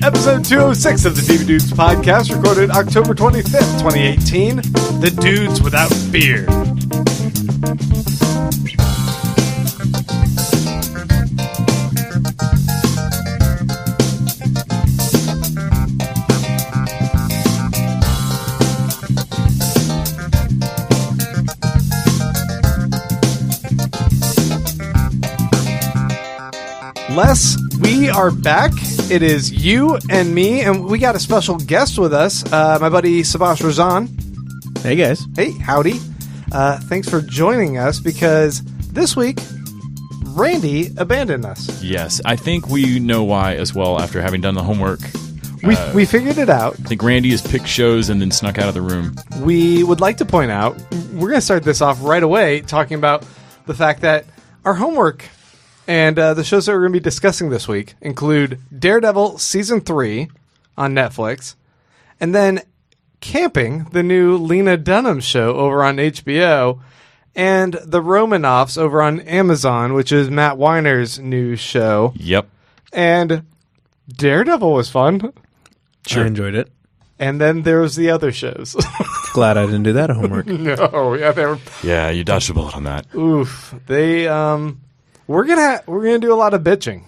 Episode 206 of the TV Dudes podcast, recorded October 25th, 2018. The Dudes Without Beard. Les, we are back. It is you and me, and we got a special guest with us, my buddy Sabash Razan. Hey, guys. Hey, howdy. Thanks for joining us, because this week, Randy abandoned us. Yes, I think we know why as well after having done the homework. We figured it out. I think Randy has picked shows and then snuck out of the room. We would like to point out, we're going to start this off right away, talking about the fact that our homework and the shows that we're going to be discussing this week include Daredevil Season 3 on Netflix, and then Camping, the new Lena Dunham show over on HBO, and The Romanoffs over on Amazon, which is Matt Weiner's new show. Yep. And Daredevil was fun. Sure. I enjoyed it. And then there was the other shows. Glad I didn't do that homework. No, yeah, they were... Yeah, you dodged a bullet on that. Oof. They, We're gonna do a lot of bitching,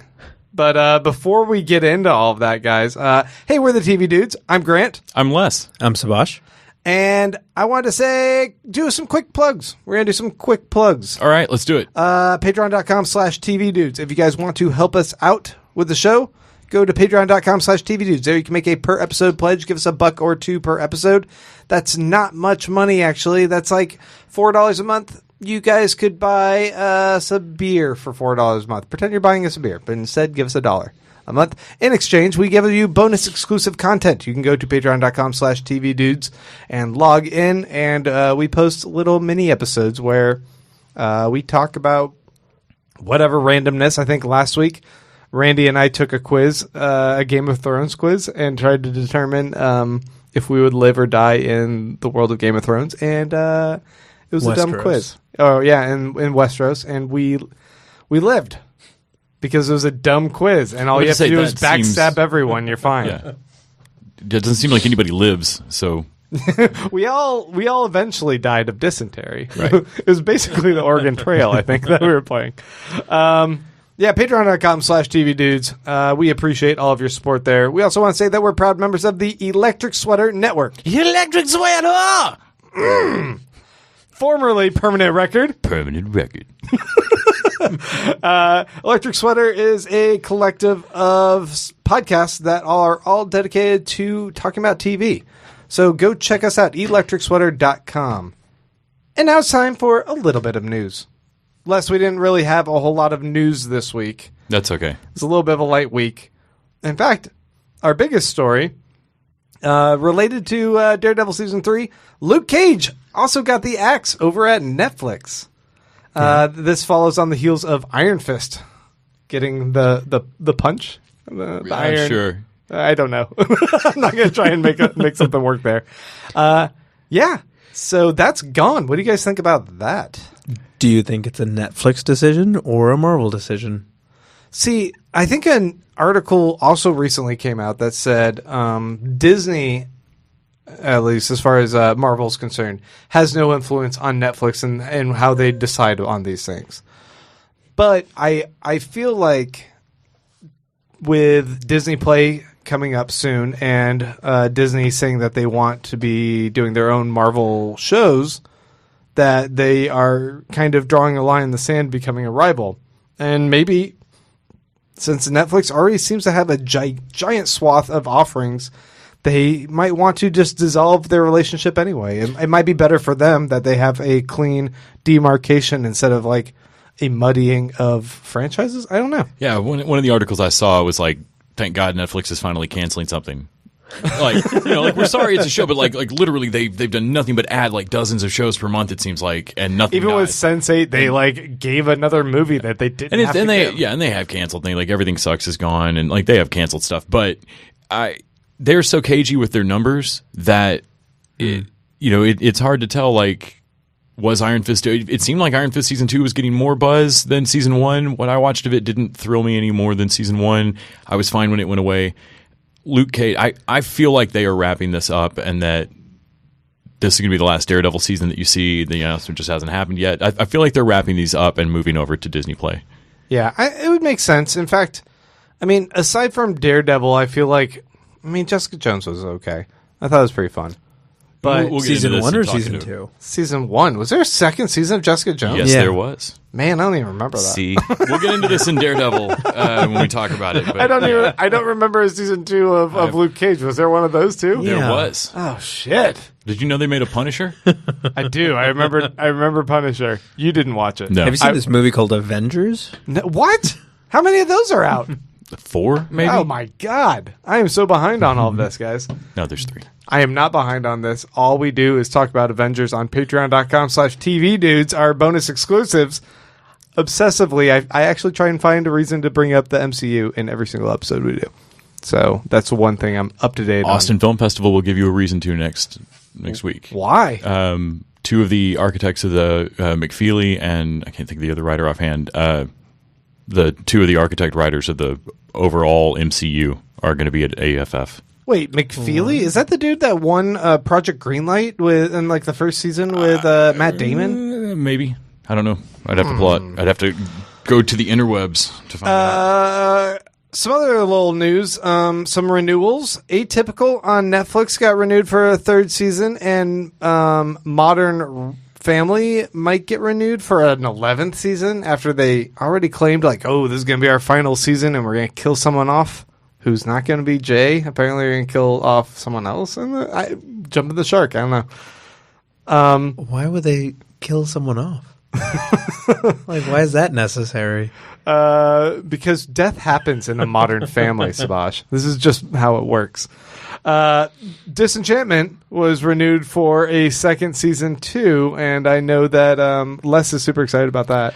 but before we get into all of that, guys, hey, we're the TV Dudes. I'm Grant. I'm Les. I'm Sabash. And I wanted to say, do some quick plugs. We're gonna do some quick plugs. All right, let's do it. Patreon.com/TV Dudes. If you guys want to help us out with the show, go to patreon.com/TV Dudes. There you can make a per episode pledge. Give us $1 or $2 per episode. That's not much money, actually. That's like $4 a month. You guys could buy us a beer for $4 a month. Pretend you're buying us a beer, but instead give us $1 a month. In exchange, we give you bonus exclusive content. You can go to patreon.com/TV Dudes and log in, and we post little mini episodes where we talk about whatever randomness. I think last week, Randy and I took a quiz, a Game of Thrones quiz, and tried to determine if we would live or die in the world of Game of Thrones. And it was Westeros. a dumb quiz. Oh, yeah, in Westeros. And we lived because it was a dumb quiz. And all you have to do is backstab everyone. You're fine. Yeah. It doesn't seem like anybody lives, so... We all eventually died of dysentery. Right. It was basically the Oregon Trail, I think, that we were playing. Yeah, patreon.com/TV Dudes. We appreciate all of your support there. We also want to say that we're proud members of the Electric Sweater Network. Electric Sweater! Formerly Permanent Record. Permanent Record. Electric Sweater is a collective of podcasts that are all dedicated to talking about TV. So go check us out, electricsweater.com. And now it's time for a little bit of news. Les, we didn't really have a whole lot of news this week. That's okay. It's a little bit of a light week. In fact, our biggest story related to Daredevil Season 3, Luke Cage also got the axe over at Netflix. This follows on the heels of Iron Fist getting the punch. The iron. Sure. I don't know. I'm not going to try and make something work there. Yeah, so that's gone. What do you guys think about that? Do you think it's a Netflix decision or a Marvel decision? See, I think an article also recently came out that said Disney, at least as far as Marvel's concerned, has no influence on Netflix and how they decide on these things. But I feel like with Disney Play coming up soon and Disney saying that they want to be doing their own Marvel shows, that they are kind of drawing a line in the sand, becoming a rival. And maybe since Netflix already seems to have a giant swath of offerings, they might want to just dissolve their relationship anyway. It might be better for them that they have a clean demarcation instead of like a muddying of franchises. I don't know. Yeah, one of the articles I saw was like, thank God Netflix is finally canceling something. Like, we're sorry it's a show, but like literally they've done nothing but add like dozens of shows per month, it seems like, and nothing. Even with Sense8, they like gave another movie that they didn't have to give. And they have canceled. They like Everything Sucks is gone, and like they have canceled stuff. But they're so cagey with their numbers that it's hard to tell like was Iron Fist. It seemed like Iron Fist season 2 was getting more buzz than season 1. What I watched of it didn't thrill me any more than season 1. I was fine when it went away. Luke Cage, I feel like they are wrapping this up, and that this is going to be the last Daredevil season that you see. The announcement just hasn't happened yet. I feel like they're wrapping these up and moving over to Disney Play. Yeah, it would make sense. In fact, I mean, aside from Daredevil, I feel like, Jessica Jones was okay. I thought it was pretty fun. But We'll get into season this 1 and or talk season into it. 2? season 1, was there a second season of Jessica Jones? Yes, Yeah. there was. Man, I don't even remember that. See, we'll get into this in Daredevil when we talk about it. But, I don't remember a season 2 of Luke Cage. Was there one of those two? There Yeah. was. Oh shit. Did you know they made a Punisher? I do. I remember Punisher. You didn't watch it. No. Have you seen this movie called Avengers? No, what? How many of those are out? 4, maybe? Oh my god. I am so behind on all of this, guys. No, there's 3. I am not behind on this. All we do is talk about Avengers on patreon.com/TV dudes, our bonus exclusives. Obsessively, I actually try and find a reason to bring up the MCU in every single episode we do. So that's one thing I'm up to date on. Austin Film Festival will give you a reason to next week. Why? 2 of the architects of the McFeely, and I can't think of the other writer offhand, the 2 of the architect writers of the overall MCU are going to be at AFF. Wait, McFeely? Is that the dude that won Project Greenlight in like the first season with Matt Damon? Maybe. I don't know. I'd have to pull out. I'd have to go to the interwebs to find out. Some other little news. Some renewals. Atypical on Netflix got renewed for a 3rd season, and Modern Family might get renewed for an 11th season after they already claimed like, oh, this is going to be our final season and we're going to kill someone off who's not going to be Jay. Apparently they're going to kill off someone else. And I jumped the shark. I don't know. Why would they kill someone off? Like, why is that necessary? Because death happens in a Modern Family, Sabash. This is just how it works. Disenchantment was renewed for a 2nd season too, and I know that Les is super excited about that.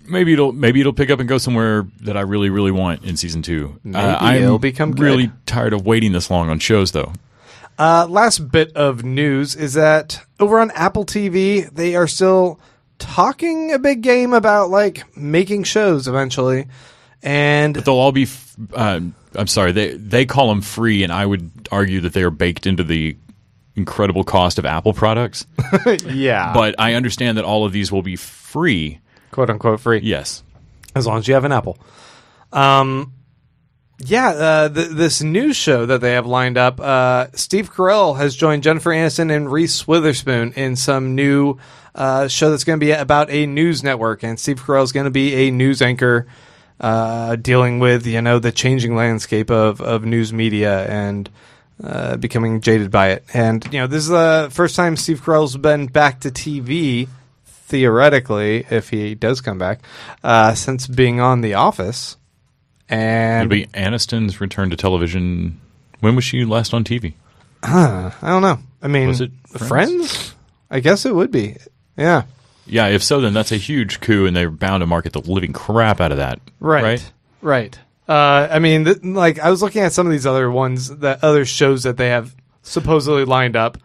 Maybe it'll pick up and go somewhere that I really, really want in season 2. Maybe it'll become good. really tired of waiting this long on shows, though. Last bit of news is that over on Apple TV, they are still talking a big game about like making shows eventually, and But they'll all be. I'm sorry, they call them free, and I would argue that they are baked into the incredible cost of Apple products. yeah, But I understand that all of these will be free. quote unquote free. Yes. As long as you have an Apple. This news show that they have lined up, Steve Carell has joined Jennifer Aniston and Reese Witherspoon in some new show that's going to be about a news network. And Steve Carell is going to be a news anchor dealing with, the changing landscape of news media and becoming jaded by it. And, this is the first time Steve Carell's been back to TV, theoretically, if he does come back, since being on The Office. And It'll be Aniston's return to television. When was she last on TV? I don't know. I mean, Was it Friends? I guess it would be. Yeah. Yeah, if so, then that's a huge coup, and they're bound to market the living crap out of that. Right. I mean, I was looking at some of these other other shows that they have supposedly lined up.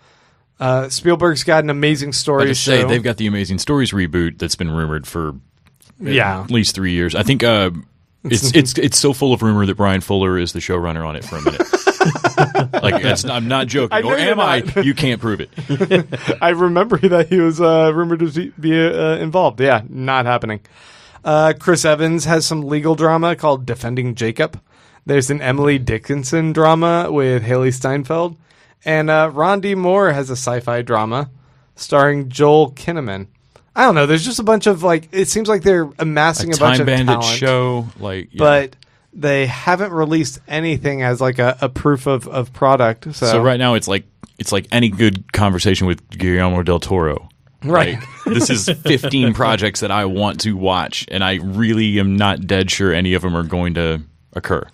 Spielberg's got an Amazing But Stories to say show. they've got the Amazing Stories reboot that's been rumored for at least 3 years. I think it's so full of rumor that Brian Fuller is the showrunner on it for a minute. I'm not joking. I know Or you're am I? not. You can't prove it. I remember that he was rumored to be involved. Yeah, not happening. Chris Evans has some legal drama called Defending Jacob. There's an Emily Dickinson drama with Haley Steinfeld. And Ron D. Moore has a sci-fi drama starring Joel Kinnaman. I don't know. There's just a bunch of, it seems like they're amassing a bunch Time of Bandit talent. show. But they haven't released anything as a proof of product. So right now it's like any good conversation with Guillermo del Toro. Right. This is 15 projects that I want to watch, and I really am not dead sure any of them are going to occur.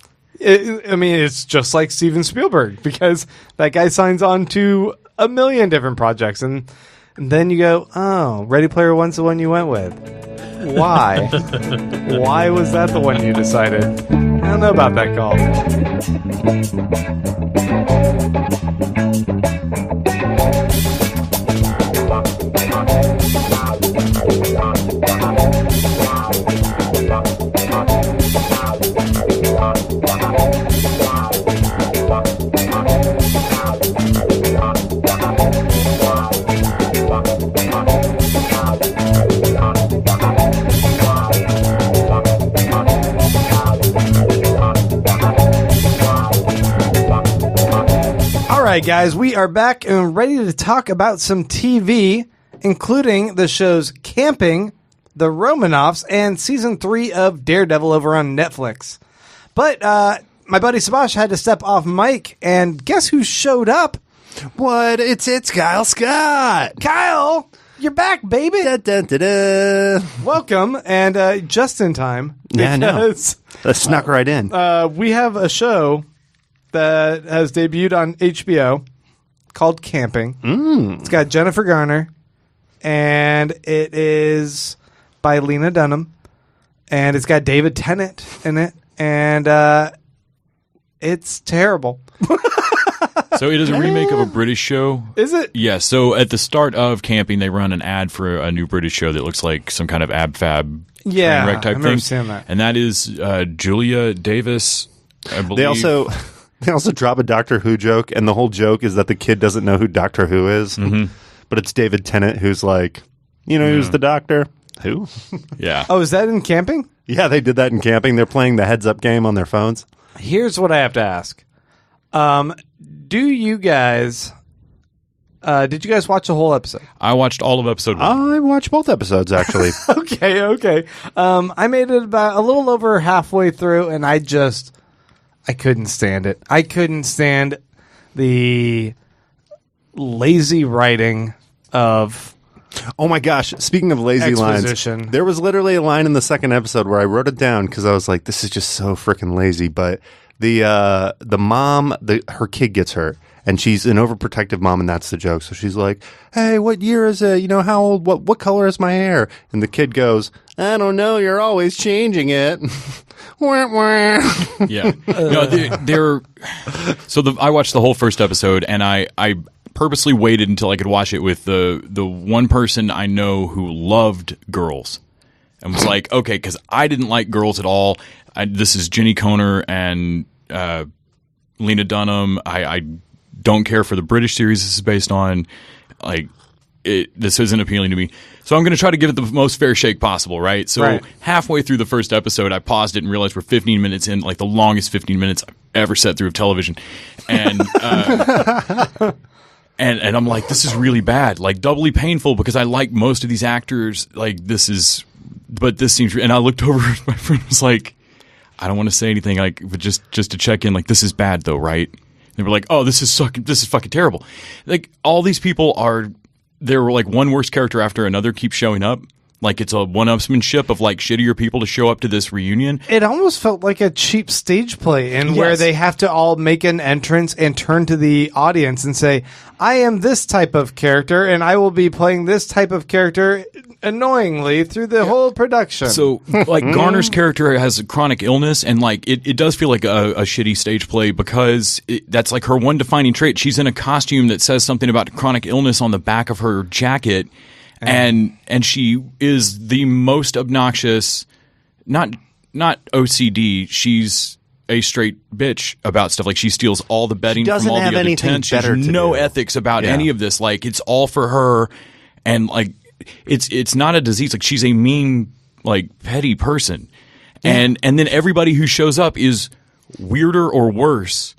It's just like Steven Spielberg, because that guy signs on to a million different projects, and then you go, oh, Ready Player One's the one you went with. Why? Why was that the one you decided? I don't know about that call. right, guys, we are back and ready to talk about some TV, including the shows Camping, The Romanovs, and Season 3 of Daredevil over on Netflix. But my buddy Sabash had to step off mic, and guess who showed up? What? It's Kyle Scott. Kyle! You're back, baby! Da, da, da, da. Welcome, and just in time. Yeah, I know. Because That snuck right in. we have a show that has debuted on HBO called Camping. It's got Jennifer Garner, and it is by Lena Dunham, and it's got David Tennant in it, and it's terrible. So it is a remake of a British show. Is it? Yeah, so at the start of Camping, they run an ad for a new British show that looks like some kind of ab-fab Yeah, train wreck type I remember thing. seeing that. And that is Julia Davis, I believe. They also drop a Doctor Who joke, and the whole joke is that the kid doesn't know who Doctor Who is. But it's David Tennant who's like, who's the Doctor? Who? Yeah. Oh, is that in Camping? Yeah, they did that in Camping. They're playing the heads-up game on their phones. Here's what I have to ask. Do you guys... did you guys watch the whole episode? I watched all of episode 1. I watched both episodes, actually. Okay. I made it about a little over halfway through, and I couldn't stand it. I couldn't stand the lazy writing of... Oh my gosh! Speaking of lazy Exposition. lines, there was literally a line in the second episode where I wrote it down because I was like, "This is just so freaking lazy." But the mom, her kid gets hurt, and she's an overprotective mom, and that's the joke. So she's like, "Hey, what year is it? How old? What color is my hair?" And the kid goes, "I don't know. You're always changing it." Wah, wah. Yeah. No, they're so I watched the whole first episode, and I purposely waited until I could watch it with the one person I know who loved Girls, and was like, okay, because I didn't like Girls at all. This is Jenny Conner and Lena Dunham. I don't care for the British series this is based on. This isn't appealing to me. So I'm going to try to give it the most fair shake possible, right? So Right. halfway through the first episode, I paused it and realized we're 15 minutes in, like the longest 15 minutes I've ever sat through of television. And and I'm like, this is really bad, like doubly painful because I like most of these actors. Like but this seems, and I looked over at my friend was like, I don't want to say anything, like, but just to check in, like, this is bad though, right? And they were like, oh, this is fucking terrible. Like all these people there were like one worse character after another keeps showing up. Like it's a one-upsmanship of like shittier people to show up to this reunion. It almost felt like a cheap stage play where Yes. they have to all make an entrance and turn to the audience and say, I am this type of character and I will be playing this type of character annoyingly through the whole production. So, like, Garner's character has a chronic illness, and, like, it does feel like a shitty stage play because that's, like, her one defining trait. She's in a costume that says something about chronic illness on the back of her jacket, and she is the most obnoxious, not OCD, she's a straight bitch about stuff. Like, she steals all the bedding from all the have other anything tents. She has better to no do. ethics about Yeah. any of this. Like, it's all for her, and, like, it's not a disease. Like she's a mean, like petty person, and then everybody who shows up is weirder or worse.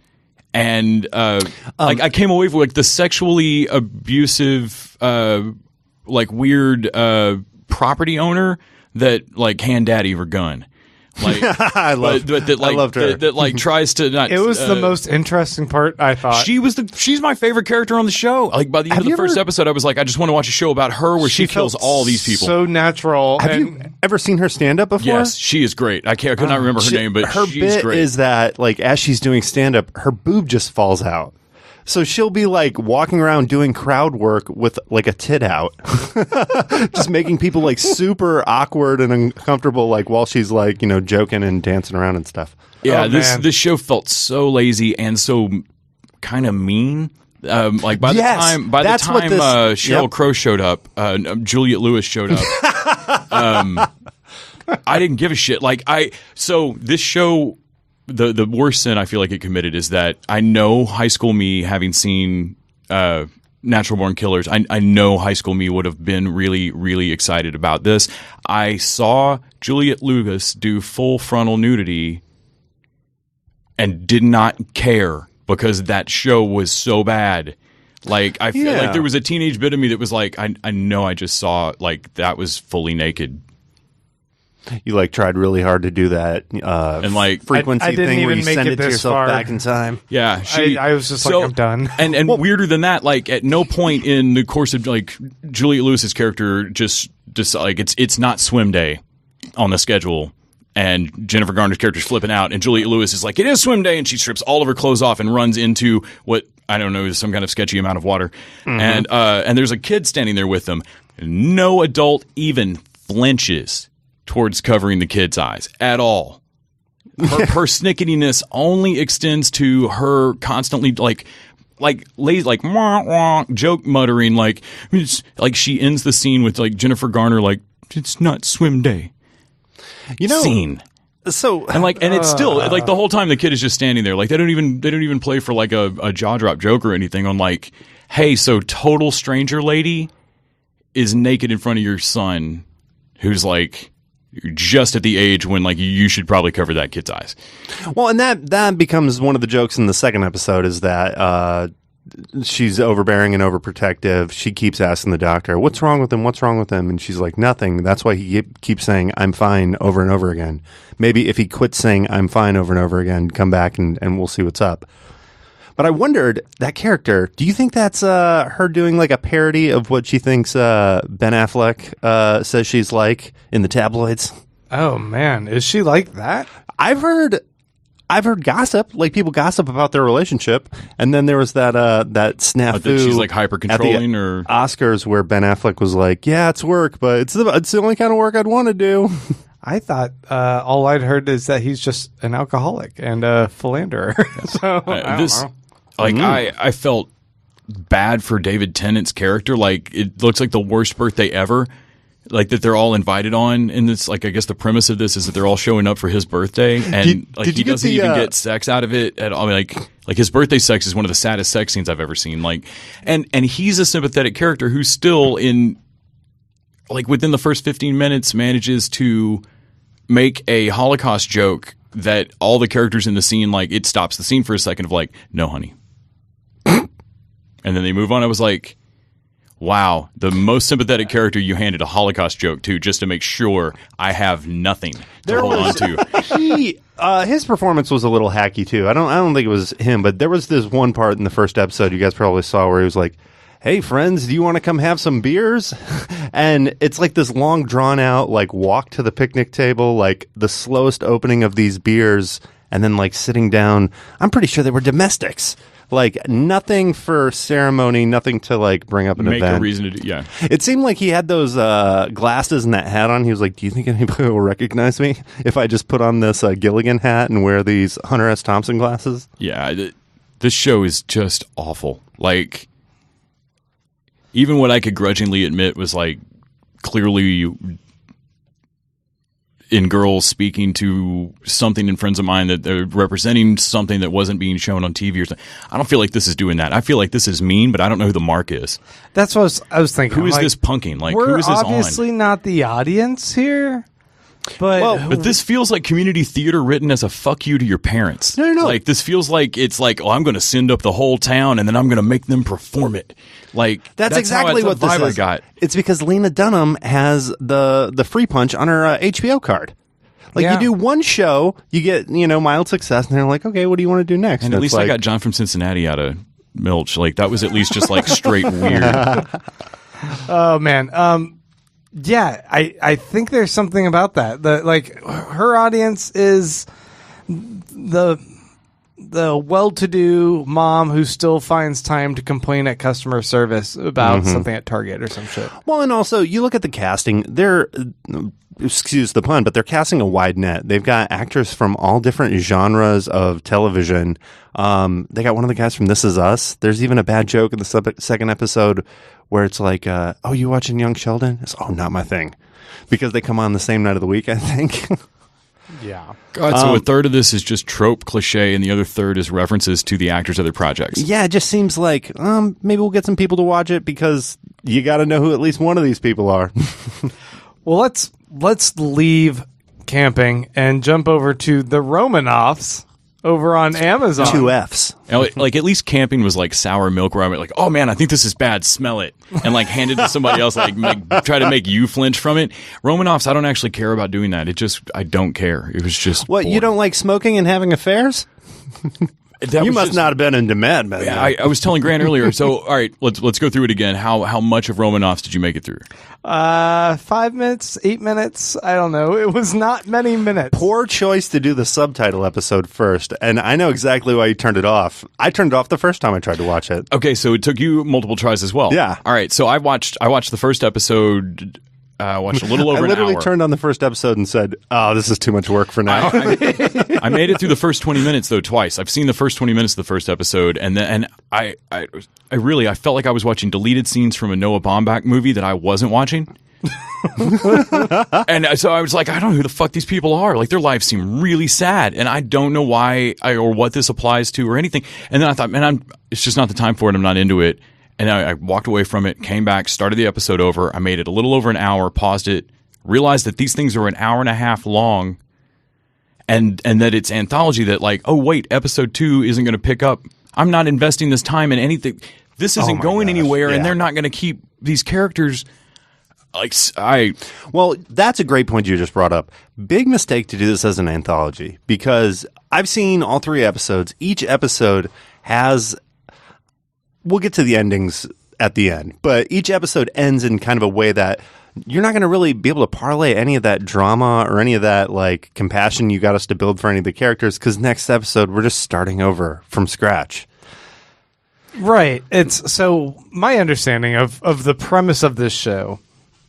And like I came away with like the sexually abusive, like weird property owner that like hand daddy her gun. Like I loved her. That like tries to not. it was the most interesting part, I thought. She's my favorite character on the show. Like by the end of the first episode, I was like, I just want to watch a show about her where she kills felt all these people. So natural. Have and you ever seen her stand up before? Yes, she is great. I could not remember her name, but her she's bit great. is that like as she's doing stand up, her boob just falls out. So she'll be like walking around doing crowd work with like a tit out, just making people like super awkward and uncomfortable, like while she's like joking and dancing around and stuff. Yeah, Oh, this man. this show felt so lazy and so kind of mean. Like by Yes, the time that's what this- Sheryl yep. Crow showed up, Juliet Lewis showed up. I didn't give a shit. So this show, the worst sin I feel like it committed is that I know High School Me, having seen Natural Born Killers, I know High School Me would have been really, really excited about this. I saw Juliet Lewis do full frontal nudity and did not care because that show was so bad. Like I feel like there was a teenage bit of me that was like, I know I just saw like that was fully naked. You like tried really hard to do that And like frequency I didn't thing where even you make send it it to this yourself far. back in time. Yeah, I was just like, I'm done. And weirder than that, like at no point in the course of like Juliette Lewis's character just like it's not swim day on the schedule, and Jennifer Garner's character's flipping out, and Juliette Lewis is like, it is swim day, and she strips all of her clothes off and runs into what I don't know is some kind of sketchy amount of water, and there's a kid standing there with them. No adult even flinches towards covering the kid's eyes at all. Her snicketiness only extends to her constantly like lazy, like wah, wah, joke muttering, like she ends the scene with like Jennifer Garner like, it's not swim day. Scene. So And it's still like the whole time the kid is just standing there. Like they don't even play for like a jaw drop joke or anything on like, hey, so total stranger lady is naked in front of your son who's like just at the age when like you should probably cover that kid's eyes. Well, and that becomes one of the jokes in the second episode is that she's overbearing and overprotective. She keeps asking the doctor, what's wrong with him? What's wrong with him? And she's like, nothing. That's why he keeps saying, I'm fine over and over again. Maybe if he quits saying, I'm fine over and over again, come back and we'll see what's up. But I wondered, that character, do you think that's her doing like a parody of what she thinks Ben Affleck says she's like in the tabloids? Oh man, is she like that? I've heard gossip, like people gossip about their relationship, and then there was that snafu. That she's like hyper controlling, at the or Oscars where Ben Affleck was like, "Yeah, it's work, but it's the only kind of work I'd want to do." I thought all I'd heard is that he's just an alcoholic and a philanderer. So I don't know. Like I felt bad for David Tennant's character. Like it looks like the worst birthday ever. Like that they're all invited on, and it's like I guess the premise of this is that they're all showing up for his birthday, and did he you get doesn't even get sex out of it at all. I mean, like his birthday sex is one of the saddest sex scenes I've ever seen. Like, and he's a sympathetic character who's still in, like within the first 15 minutes manages to make a Holocaust joke that all the characters in the scene, like it stops the scene for a second of like, no honey, and then they move on. I was like, wow, the most sympathetic character you handed a Holocaust joke to just to make sure I have nothing to hold on to. His performance was a little hacky too. I don't think it was him, but there was this one part in the first episode you guys probably saw where he was like, "Hey friends, do you want to come have some beers?" And it's like this long drawn out like walk to the picnic table, like the slowest opening of these beers, and then like sitting down. I'm pretty sure they were domestics. Like nothing for ceremony, nothing to like bring up an Make event. a reason to do, yeah. It seemed like he had those glasses and that hat on. He was like, "Do you think anybody will recognize me if I just put on this Gilligan hat and wear these Hunter S. Thompson glasses?" Yeah, this show is just awful. Like, even what I could grudgingly admit was like clearly in girls speaking to something in friends of mine that they're representing something that wasn't being shown on TV or something. I don't feel like this is doing that. I feel like this is mean, but I don't know who the mark is. That's what I was thinking. Who is like, this punking? Like, we're who is this obviously on? not the audience here, but But this feels like community theater written as a fuck you to your parents. No. Like, this feels like it's like, oh, I'm going to send up the whole town and then I'm going to make them perform it. Like, That's exactly what this vibe is. I got. It's because Lena Dunham has the free punch on her HBO card. Like Yeah. you do one show, you get mild success, and they're like, "Okay, what do you want to do next?" And at it's least like, I got John from Cincinnati out of Milch. Like, that was at least just like straight weird. oh man, yeah, I think there's something about that. Like her audience is the well-to-do mom who still finds time to complain at customer service about something at Target or some shit. Well, and also you look at the casting; they're excuse the pun, but they're casting a wide net. They've got actors from all different genres of television. They got one of the guys from This Is Us. There's even a bad joke in the second episode where it's like, "Oh, you watching Young Sheldon?" It's, "Oh, not my thing," because they come on the same night of the week, I think. Yeah. God, so a third of this is just trope cliche, and the other third is references to the actors' other projects. Yeah, it just seems like maybe we'll get some people to watch it because you got to know who at least one of these people are. Well, let's leave camping and jump over to the Romanovs over on Amazon. 2 Fs. Like at least camping was like sour milk, where I'm like, oh man, I think this is bad. Smell it, and like hand it to somebody else, like try to make you flinch from it. Romanoffs, I don't actually care about doing that. I don't care. It was just What, you don't like smoking and having affairs? You must not have been into Mad Men. Yeah, I was telling Grant earlier. So, all right, let's go through it again. How much of Romanoffs did you make it through? 5 minutes, 8 minutes. I don't know. It was not many minutes. Poor choice to do the subtitle episode first, and I know exactly why you turned it off. I turned it off the first time I tried to watch it. Okay, so it took you multiple tries as well. Yeah. All right, so I watched the first episode. Watched a little over I literally an hour. turned on the first episode and said, "Oh, this is too much work for now." I made it through the first 20 minutes though twice. I've seen the first 20 minutes of the first episode, and I felt like I was watching deleted scenes from a Noah Baumbach movie that I wasn't watching. And so I was like, I don't know who the fuck these people are. Like, their lives seem really sad, and I don't know why or what this applies to or anything. And then I thought, man, it's just not the time for it. I'm not into it. And I walked away from it, came back, started the episode over. I made it a little over an hour, paused it, realized that these things are an hour and a half long, and that it's anthology, that like, oh, wait, episode 2 isn't going to pick up. I'm not investing this time in anything. This isn't going anywhere, and they're not going to keep these characters. Well, that's a great point you just brought up. Big mistake to do this as an anthology, because I've seen all 3 episodes. Each episode has... We'll get to the endings at the end, but each episode ends in kind of a way that you're not going to really be able to parlay any of that drama or any of that like compassion you got us to build for any of the characters, because next episode we're just starting over from scratch. Right. It's so my understanding of the premise of this show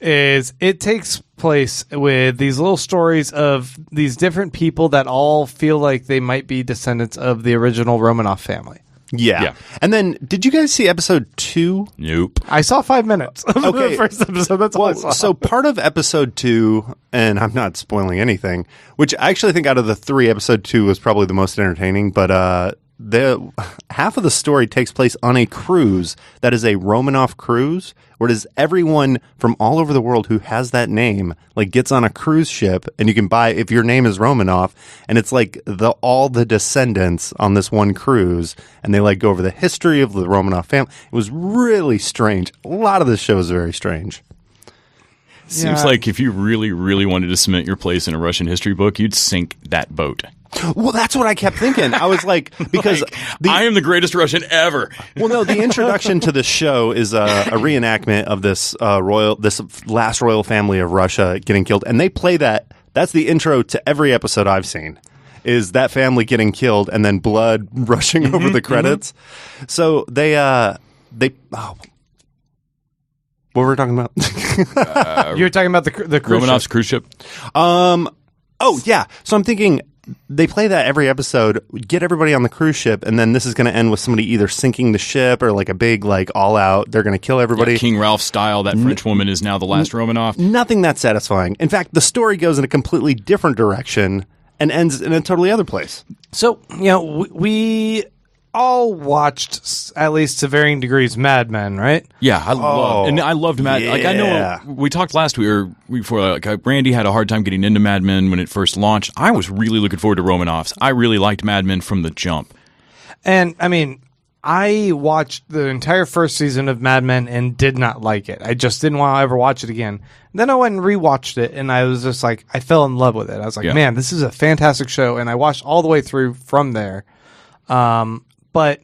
is it takes place with these little stories of these different people that all feel like they might be descendants of the original Romanoff family. Yeah. And then, did you guys see episode 2? Nope. I saw 5 minutes of the first episode. That's all I saw. So part of episode 2, and I'm not spoiling anything, which I actually think out of the 3, episode 2 was probably the most entertaining, but half of the story takes place on a cruise that is a Romanoff cruise, where it is everyone from all over the world who has that name like gets on a cruise ship, and you can buy if your name is Romanoff, and it's like all the descendants on this one cruise, and they like go over the history of the Romanoff family. It was really strange. A lot of this show is very strange. Seems like if you really, really wanted to cement your place in a Russian history book, you'd sink that boat. Well, that's what I kept thinking. I was like, because I am the greatest Russian ever. Well, no, the introduction to the show is a reenactment of this last royal family of Russia getting killed, and they play that. That's the intro to every episode I've seen. Is that family getting killed and then blood rushing over the credits? So they what were we talking about? You were talking about the cruise Romanoff's ship. cruise ship. Oh yeah. So I'm thinking they play that every episode, get everybody on the cruise ship, and then this is going to end with somebody either sinking the ship or like a big like all out. They're going to kill everybody. Yeah, King Ralph style. That French woman is now the last Romanoff. Nothing that satisfying. In fact, the story goes in a completely different direction and ends in a totally other place. So, we all watched, at least to varying degrees, Mad Men, right? Yeah, I loved Mad. yeah. Like I know we talked last week or week before. Like Brandy had a hard time getting into Mad Men when it first launched. I was really looking forward to Romanoffs. I really liked Mad Men from the jump. And I mean, I watched the entire first season of Mad Men and did not like it. I just didn't want to ever watch it again. Then I went and rewatched it, and I was just like, I fell in love with it. I was like, man, this is a fantastic show, and I watched all the way through from there. But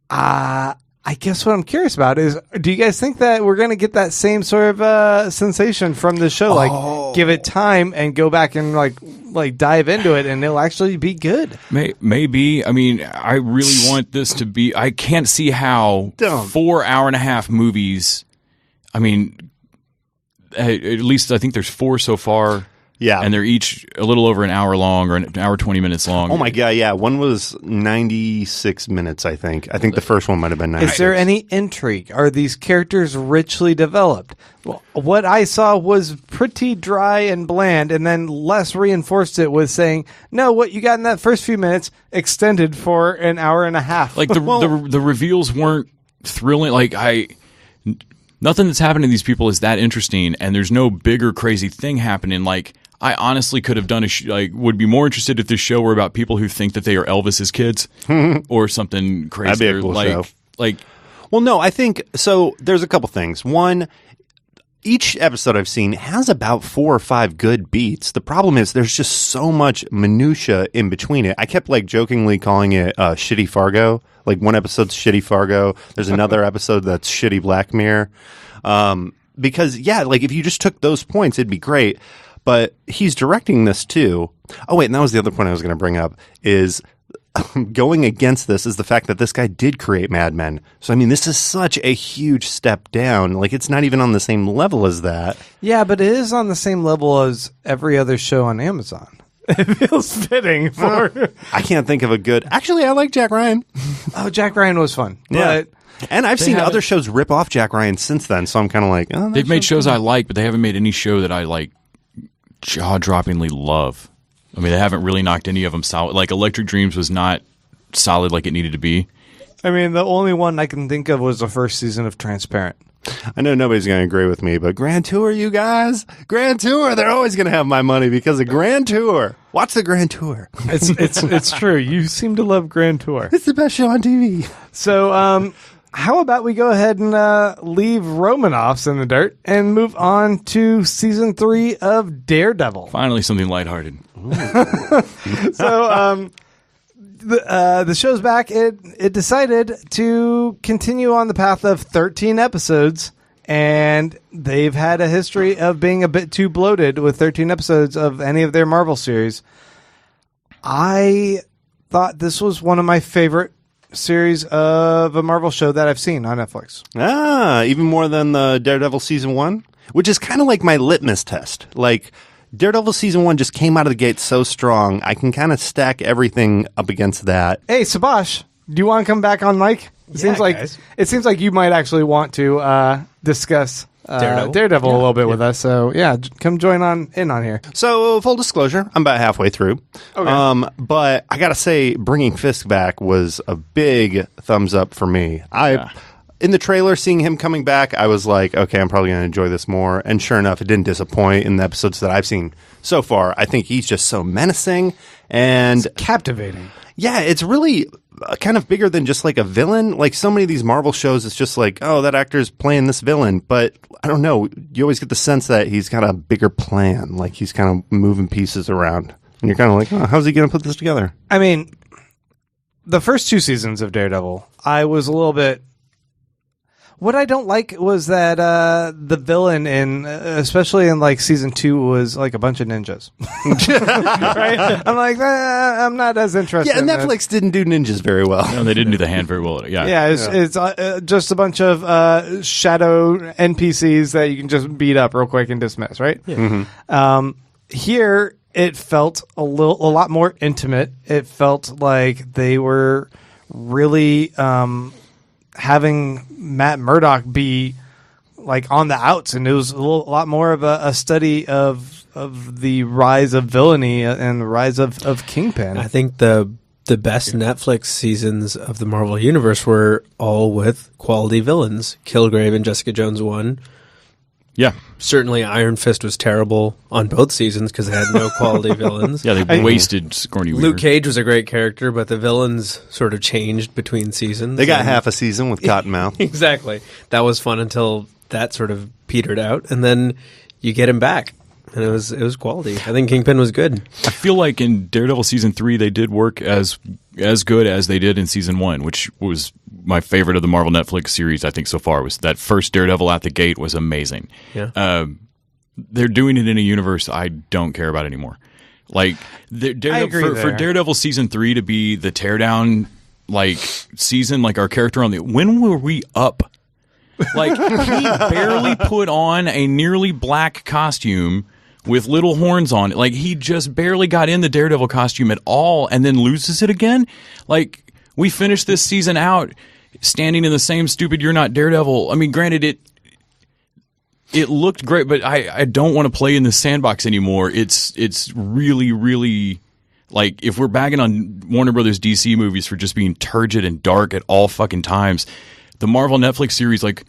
I guess what I'm curious about is, do you guys think that we're going to get that same sort of sensation from the show? Like, give it time and go back and like dive into it, and it'll actually be good. Maybe. I mean, I really want this to be. I can't see how 4 hour-and-a-half movies. I mean, at least I think there's 4 so far. Yeah. And they're each a little over an hour long or an hour, 20 minutes long. Oh, my God, yeah. One was 96 minutes, I think. I think the first one might have been 96. Is there any intrigue? Are these characters richly developed? Well, what I saw was pretty dry and bland, and then Les reinforced it with saying, no, what you got in that first few minutes extended for an hour and a half. Like, the reveals weren't thrilling. Like, nothing that's happening to these people is that interesting, and there's no bigger crazy thing happening. Like, I honestly could have done would be more interested if this show were about people who think that they are Elvis's kids or something crazy. That'd be a cool show. Like, Well, no, I think so. There's a couple things. One, each episode I've seen has about 4 or 5 good beats. The problem is there's just so much minutia in between it. I kept like jokingly calling it Shitty Fargo. Like one episode's Shitty Fargo. There's another episode that's Shitty Black Mirror. Because yeah, like if you just took those points, it'd be great. But he's directing this too. Oh wait, and that was the other point I was going to bring up is going against this is the fact that this guy did create Mad Men. So, I mean, this is such a huge step down. Like, it's not even on the same level as that. Yeah, but it is on the same level as every other show on Amazon. It feels fitting for... I can't think of a good... Actually, I like Jack Ryan. Oh, Jack Ryan was fun. Yeah. But And I've seen other shows rip off Jack Ryan since then, so I'm kind of like... Oh, they've made shows I like, but they haven't made any show that I, like, jaw-droppingly love. I mean, they haven't really knocked any of them solid. Like, Electric Dreams was not solid like it needed to be. I mean, the only one I can think of was the first season of Transparent. I know nobody's going to agree with me, but Grand Tour, you guys, Grand Tour, they're always going to have my money because of Grand Tour. Watch the Grand Tour. It's true. You seem to love Grand Tour. It's the best show on TV. So, how about we go ahead and leave Romanoffs in the dirt and move on to season 3 of Daredevil. Finally, something lighthearted. So, the show's back. It decided to continue on the path of 13 episodes, and they've had a history of being a bit too bloated with 13 episodes of any of their Marvel series. I thought this was one of my favorite series of a Marvel show that I've seen on Netflix. Even more than the Daredevil season 1, which is kind of like my litmus test. Like, Daredevil season 1 just came out of the gate so strong. I can kind of stack everything up against that. Hey, Sabash, do you want to come back on mic? It seems like you might actually want to discuss Daredevil a little bit with us. So yeah, come join in on here. So full disclosure, I'm about halfway through. Okay. But I gotta say, bringing Fisk back was a big thumbs up for me. In the trailer, seeing him coming back, I was like, okay, I'm probably going to enjoy this more. And sure enough, it didn't disappoint in the episodes that I've seen so far. I think he's just so menacing and Captivating. yeah, it's really kind of bigger than just like a villain. Like so many of these Marvel shows, it's just like, oh, that actor's playing this villain. But I don't know. You always get the sense that he's got a bigger plan. Like he's kind of moving pieces around. And you're kind of like, oh, how's he going to put this together? I mean, the first 2 seasons of Daredevil, I was a little bit... What I don't like was that the villain especially in like season 2, was like a bunch of ninjas. Right? I'm like, I'm not as interested. Yeah, Netflix didn't do ninjas very well. No, they didn't do the hand very well. Yeah, it's just a bunch of shadow NPCs that you can just beat up real quick and dismiss, right? Yeah. Mm-hmm. Here, it felt a lot more intimate. It felt like they were really having Matt Murdock be like on the outs, and it was a lot more of a study of the rise of villainy and the rise of Kingpin. I think the best Netflix seasons of the Marvel Universe were all with quality villains. Kilgrave and Jessica Jones 1. Yeah. Certainly Iron Fist was terrible on both seasons because they had no quality villains. Yeah, they wasted Sigourney Weaver. Luke Cage was a great character, but the villains sort of changed between seasons. They got half a season with Cottonmouth. Exactly. That was fun until that sort of petered out, and then you get him back, and it was quality. I think Kingpin was good. I feel like in Daredevil season 3, they did work as good as they did in season 1, which was my favorite of the Marvel Netflix series, I think, so far. Was that first Daredevil out the gate was amazing. Yeah. They're doing it in a universe I don't care about anymore. Like for Daredevil season 3 to be the teardown like season, like our character on the when were we up? Like he barely put on a nearly black costume with little horns on it. Like he just barely got in the Daredevil costume at all and then loses it again. Like we finished this season out standing in the same stupid "You're not Daredevil." I mean, granted, it looked great, but I don't want to play in the sandbox anymore. It's really, really like if we're bagging on Warner Brothers DC movies for just being turgid and dark at all fucking times, the Marvel Netflix series, like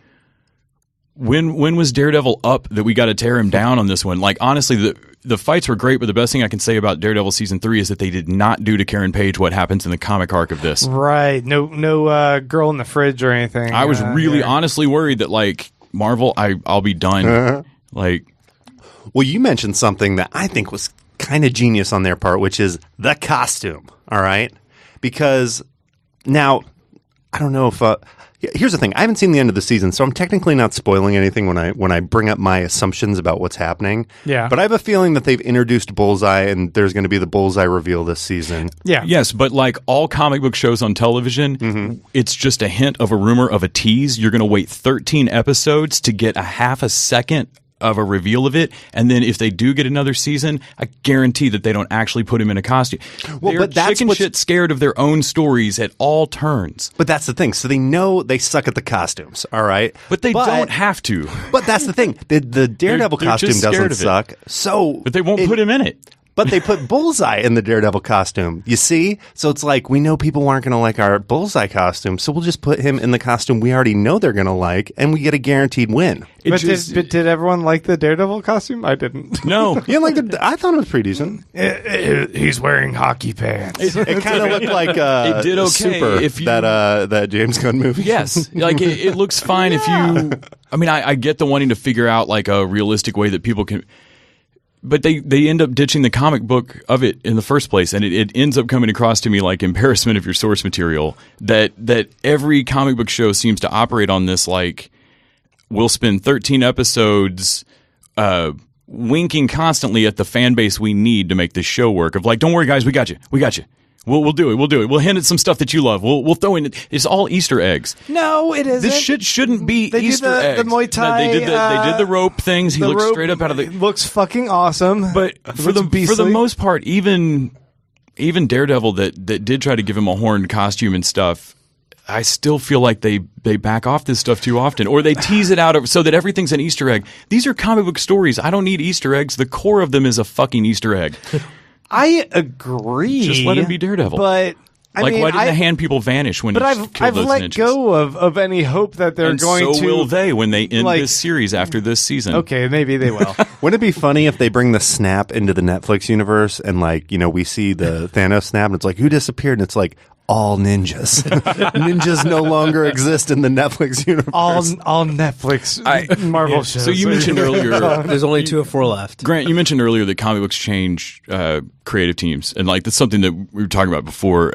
when was Daredevil up that we got to tear him down on this one? Like honestly, the fights were great, but the best thing I can say about Daredevil season 3 is that they did not do to Karen Page what happens in the comic arc of this. Right. No girl in the fridge or anything. I was really honestly worried that like Marvel, I'll be done. Like, Well, you mentioned something that I think was kind of genius on their part, which is the costume. All right, because now I don't know if. Here's the thing: I haven't seen the end of the season, so I'm technically not spoiling anything when I bring up my assumptions about what's happening. Yeah. But I have a feeling that they've introduced Bullseye, and there's going to be the Bullseye reveal this season. Yeah. yes, but like all comic book shows on television, it's just a hint of a rumor of a tease. You're going to wait 13 episodes to get a half a second of a reveal of it, and then if they do get another season, I guarantee that they don't actually put him in a costume. Well, They're but that's chicken what's- shit scared of their own stories at all turns. But that's the thing. So they know they suck at the costumes. All right, But they don't have to. But that's the thing. The Daredevil They're costume just scared doesn't of it. suck. So, But they won't put him in it. But they put Bullseye in the Daredevil costume. You see? So it's like, we know people aren't going to like our Bullseye costume, so we'll just put him in the costume we already know they're going to like, and we get a guaranteed win. It But, just- did everyone like the Daredevil costume? I didn't. No. You know, like I thought it was pretty decent. He's wearing hockey pants. It kind of looked like It did okay Super, if you- that James Gunn movie. Yes, like it looks fine if you. I mean, I get the wanting to figure out like a realistic way that people can, but they end up ditching the comic book of it in the first place, and it ends up coming across to me like embarrassment of your source material. That every comic book show seems to operate on this like we'll spend 13 episodes. Winking constantly at the fan base we need to make this show work. Of like, don't worry, guys, we got you. We'll do it. We'll hint at some stuff that you love. We'll throw in. It's all Easter eggs. No, it isn't. This shit shouldn't be They do Easter the eggs. Muay Thai, They did the rope things. He The looks rope straight up out of the. looks fucking awesome. But for the beastly. most part, even Daredevil that did try to give him a horned costume and stuff. I still feel like they back off this stuff too often, or they tease it out so that everything's an Easter egg. These are comic book stories. I don't need Easter eggs. The core of them is a fucking Easter egg. I agree. Just let him be Daredevil. But I Like, mean, why did the hand people vanish when But he I've killed those let ninjas? go of any hope that they're And going so to. will they when they end like- this series after this season. Okay, maybe they will. Wouldn't it be funny if they bring the snap into the Netflix universe and, like, you know, we see the Thanos snap and it's like, who disappeared? And it's like, all ninjas. Ninjas no longer exist in the Netflix universe. all Netflix Marvel shows. So you mentioned earlier, There's only 2 or 4 left. Grant, you mentioned earlier that comic books change creative teams, and like that's something that we were talking about before.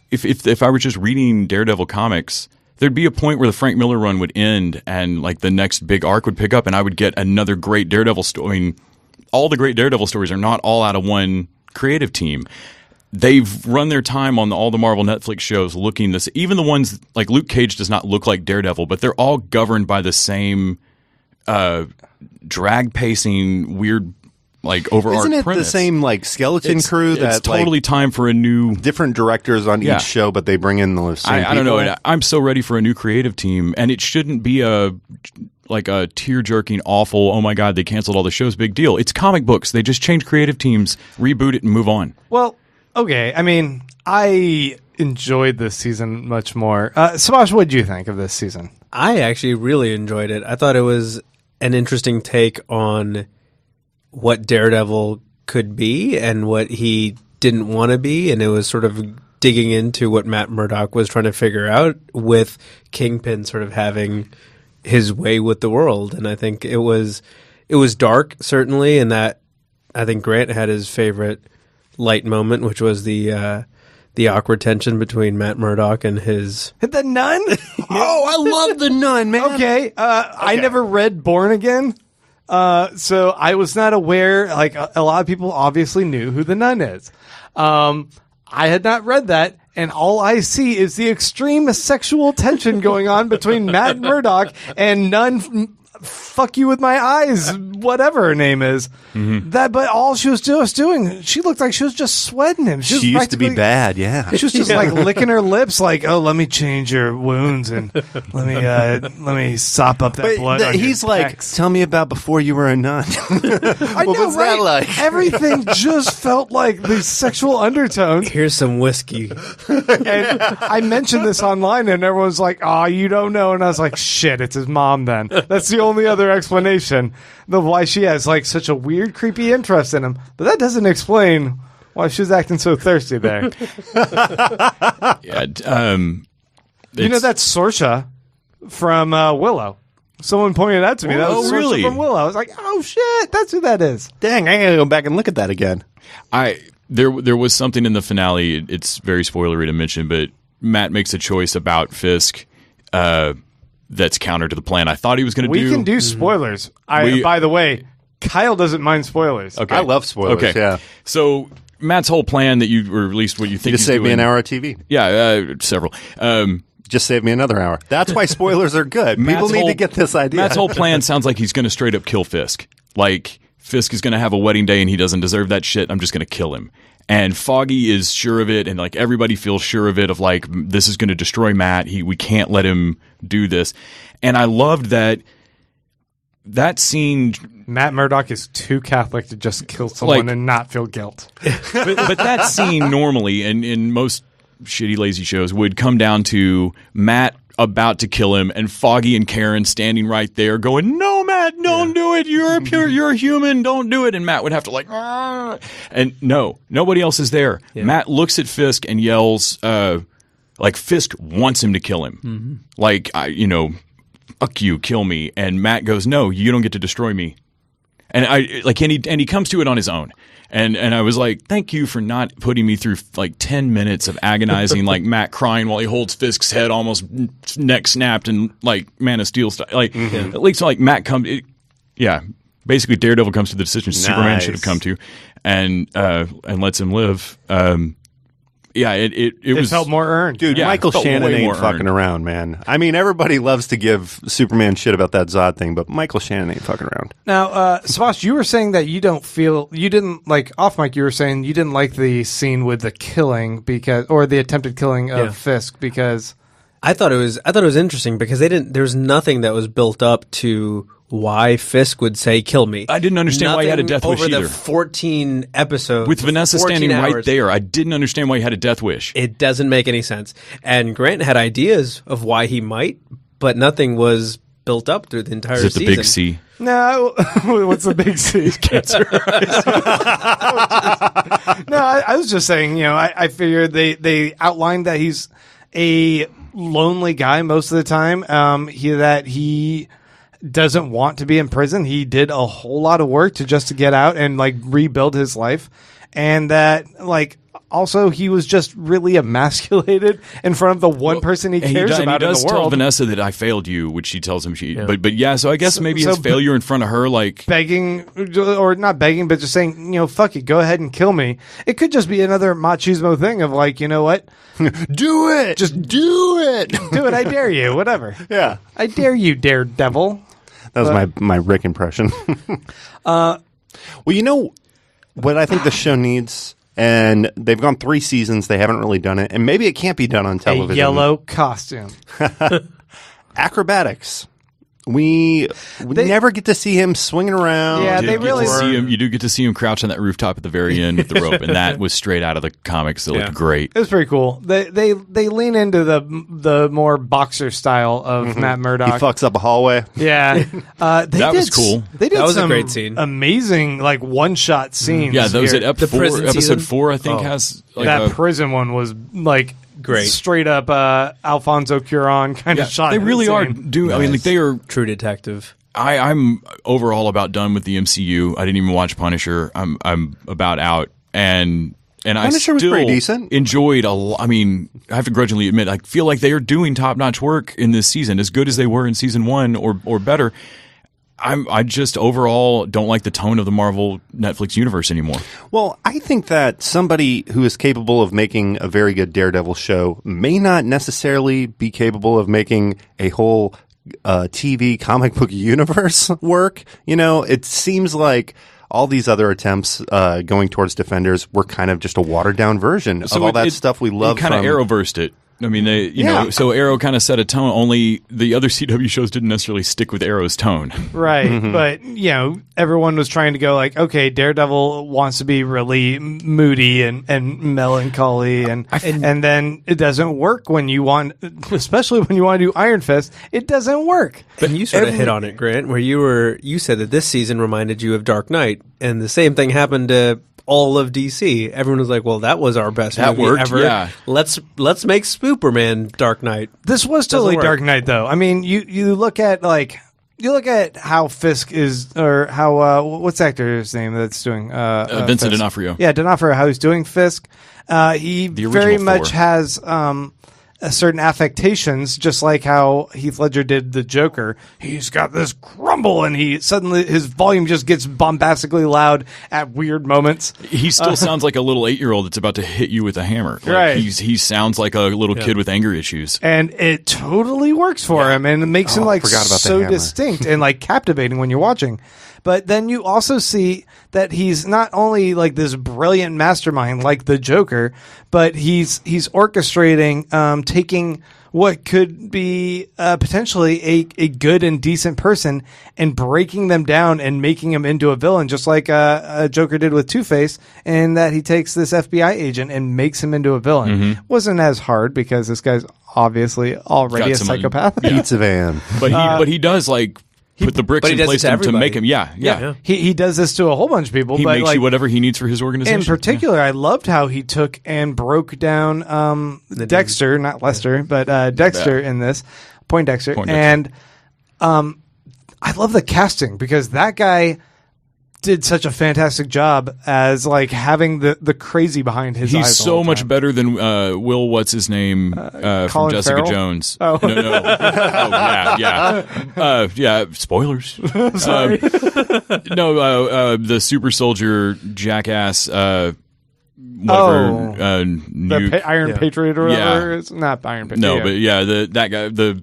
If I were just reading Daredevil comics, there'd be a point where the Frank Miller run would end, and like the next big arc would pick up, and I would get another great Daredevil story. I mean, all the great Daredevil stories are not all out of one creative team. They've run their time on all the Marvel Netflix shows looking this. Even the ones like Luke Cage does not look like Daredevil, but they're all governed by the same drag pacing, weird, like overarching. Isn't it premise. the same, like, skeleton crew It's that, totally like, time for a new. different directors on Yeah. each show, but they bring in the same I don't know. people? I'm so ready for a new creative team, and it shouldn't be a tear jerking, awful. Oh my god, they canceled all the shows. Big deal. It's comic books. They just change creative teams, reboot it, and move on. Well, okay. I mean, I enjoyed this season much more. Subhash, what did you think of this season? I actually really enjoyed it. I thought it was an interesting take on what Daredevil could be and what he didn't want to be, and it was sort of digging into what Matt Murdock was trying to figure out, with Kingpin sort of having his way with the world. And I think it was dark, certainly, and that I think Grant had his favorite light moment, which was the awkward tension between Matt Murdock and his. The Nun? Oh, I love the Nun, man. Okay. I never read Born Again. So I was not aware. Like a lot of people obviously knew who the Nun is. I had not read that, and all I see is the extreme sexual tension going on between Matt Murdock and Nun. Fuck you with my eyes, whatever her name is. That, but all she was doing, she looked like she was just sweating him. She was used to be practically- bad, yeah. She was just like licking her lips, like, "Oh, let me change your wounds and let me sop up that But blood." on he's your like, pecs." tell me about before you were a nun. I what know, was that right? like? Everything just felt like these sexual undertones. Here's some whiskey. And I mentioned this online, and everyone's like, "Oh, you don't know," and I was like, "Shit, it's his mom." Then that's the only other explanation of why she has like such a weird, creepy interest in him. But that doesn't explain why she's acting so thirsty there. Yeah, You know, that's Sorsha from Willow. Someone pointed out to me that was Oh, really? Sorsha from Willow. I was like, oh shit, that's who that is. Dang, I gotta go back and look at that again. There was something in the finale. It's very spoilery to mention, but Matt makes a choice about Fisk that's counter to the plan I thought he was going to do. We can do spoilers. By the way, Kyle doesn't mind spoilers. Okay. I love spoilers. Okay, Yeah, So Matt's whole plan that you, or at least what you think, just he's save me doing- an hour of TV. Yeah, several. Just save me another hour. That's why spoilers are good. People Matt's need whole- to get this idea. Matt's whole plan sounds like he's going to straight up kill Fisk. Like Fisk is going to have a wedding day and he doesn't deserve that shit. I'm just going to kill him. And Foggy is sure of it, and like everybody feels sure of it. Of like, this is going to destroy Matt. We can't let him do this. And I loved that scene. Matt Murdock is too Catholic to just kill someone Like- and not feel guilt. But that scene normally, and in most shitty lazy shows, would come down to Matt about to kill him and Foggy and Karen standing right there going, no, Matt, don't do it. You're a human. Don't do it. And Matt would have to like, "Argh." And no, nobody else is there. Yeah. Matt looks at Fisk and yells, like Fisk wants him to kill him. Mm-hmm. Like, fuck you, kill me. And Matt goes, no, you don't get to destroy me. And he comes to it on his own. And I was like, thank you for not putting me through like 10 minutes of agonizing, like Matt crying while he holds Fisk's head almost neck snapped and like Man of Steel style. Like at least like Matt comes, basically Daredevil comes to the decision Superman should have come to, and lets him live. It was felt more earned. Dude, Yeah, Michael felt Shannon way ain't more fucking earned. around, man. I mean, everybody loves to give Superman shit about that Zod thing, but Michael Shannon ain't fucking around. Now, Savas, you were saying that you didn't like off mic. You were saying you didn't like the scene with the killing or the attempted killing of Fisk because I thought it was interesting because there was nothing that was built up to why Fisk would say "kill me." I didn't understand why he had a death wish over either. the 14 episodes With Vanessa 14 standing hours, right there, I didn't understand why he had a death wish. It doesn't make any sense. And Grant had ideas of why he might, but nothing was built up through the entire Is it the season. big C? no, what's the big C? Cancer. No, I was just saying. I figured they outlined that he's a lonely guy most of the time. He doesn't want to be in prison. He did a whole lot of work to get out and like rebuild his life, and that like also he was just really emasculated in front of the one person he cares and about he in does the tell world. Vanessa that I failed you, which she tells him but yeah, so I guess maybe his failure in front of her, like Begging, or not begging, but just saying, fuck it, go ahead and kill me. It could just be another machismo thing of like, you know what? Do it! Just do it! Do it, I dare you, whatever. Yeah. I dare you, daredevil. That was my Rick impression. Well, you know what I think the show needs? And they've gone 3 seasons. They haven't really done it. And maybe it can't be done on television. A yellow costume. Acrobatics. We never get to see him swinging around. Yeah, they really- You do get to see him crouch on that rooftop at the very end with the rope, and that was straight out of the comics. It looked great. It was pretty cool. They lean into the more boxer style of Matt He Murdock. fucks up a hallway. Yeah, That was cool. They did That was a some great scene. Amazing, like one-shot scenes. Yeah, those here. at prison episode season? 4, I think, has like that a, prison one was like Great. straight up Alfonso Cuarón kind of shot. they really are scene. doing. I mean, like they are. True Detective. I'm overall about done with the MCU. I didn't even watch Punisher. I'm about out, and I Punisher was still pretty decent. enjoyed a lot. I mean, I have to grudgingly admit, I feel like they are doing top notch work in this season, as good as they were in season 1 or better. I just overall don't like the tone of the Marvel Netflix universe anymore. Well, I think that somebody who is capable of making a very good Daredevil show may not necessarily be capable of making a whole TV comic book universe work. It seems like all these other attempts going towards Defenders were kind of just a watered down version of all that stuff we love. Kind of from Arrowversed it. I mean, they, you know, so Arrow kind of set a tone. Only the other CW shows didn't necessarily stick with Arrow's tone. Right. But, you know, everyone was trying to go like, okay, Daredevil wants to be really moody and melancholy. And then it doesn't work when you want, especially when you want to do Iron Fist, it doesn't work. But you sort of hit on it, Grant, where you said that this season reminded you of Dark Knight, and the same thing happened to all of DC. Everyone was like, well, that was our best movie worked, ever. yeah. Let's make Spooperman Dark Knight. This was totally work. Dark Knight, though. I mean, you look at how Fisk is, or how what's the actor's name that's doing Vincent Fisk? D'Onofrio. Yeah, D'Onofrio. How he's doing Fisk. He The very original much Thor. has certain affectations, just like how Heath Ledger did the Joker. He's got this grumble, and he suddenly his volume just gets bombastically loud at weird moments. He still sounds like a little 8-year-old that's about to hit you with a hammer. Like, Right. He sounds like a little kid with anger issues. And it totally works for him, and it makes him like forgot about the so hammer. distinct and like captivating when you're watching. But then you also see that he's not only like this brilliant mastermind like the Joker, but he's orchestrating, taking what could be potentially a good and decent person and breaking them down and making him into a villain, just like a Joker did with Two-Face, and that he takes this FBI agent and makes him into a villain. Wasn't as hard because this guy's obviously already Got a some- psychopath. Pizza van. But he does like put the bricks but he in does it place to to everybody. make him. Yeah. He does this to a whole bunch of people. He but makes like, you whatever he needs for his organization. in particular, I loved how he took and broke down Dexter, not Lester, but Dexter in this, Poindexter. Poindexter. And I love the casting because that guy did such a fantastic job as like having the crazy behind his eyes. He's the so whole much time. better than Will. What's his name from Colin Jessica Farrell? Jones? Oh. No. Yeah. Spoilers. Sorry. The super soldier jackass. Whatever. New, Iron Patriot or whatever. Yeah. It's not Iron Patriot. no, yeah. but yeah, that guy, the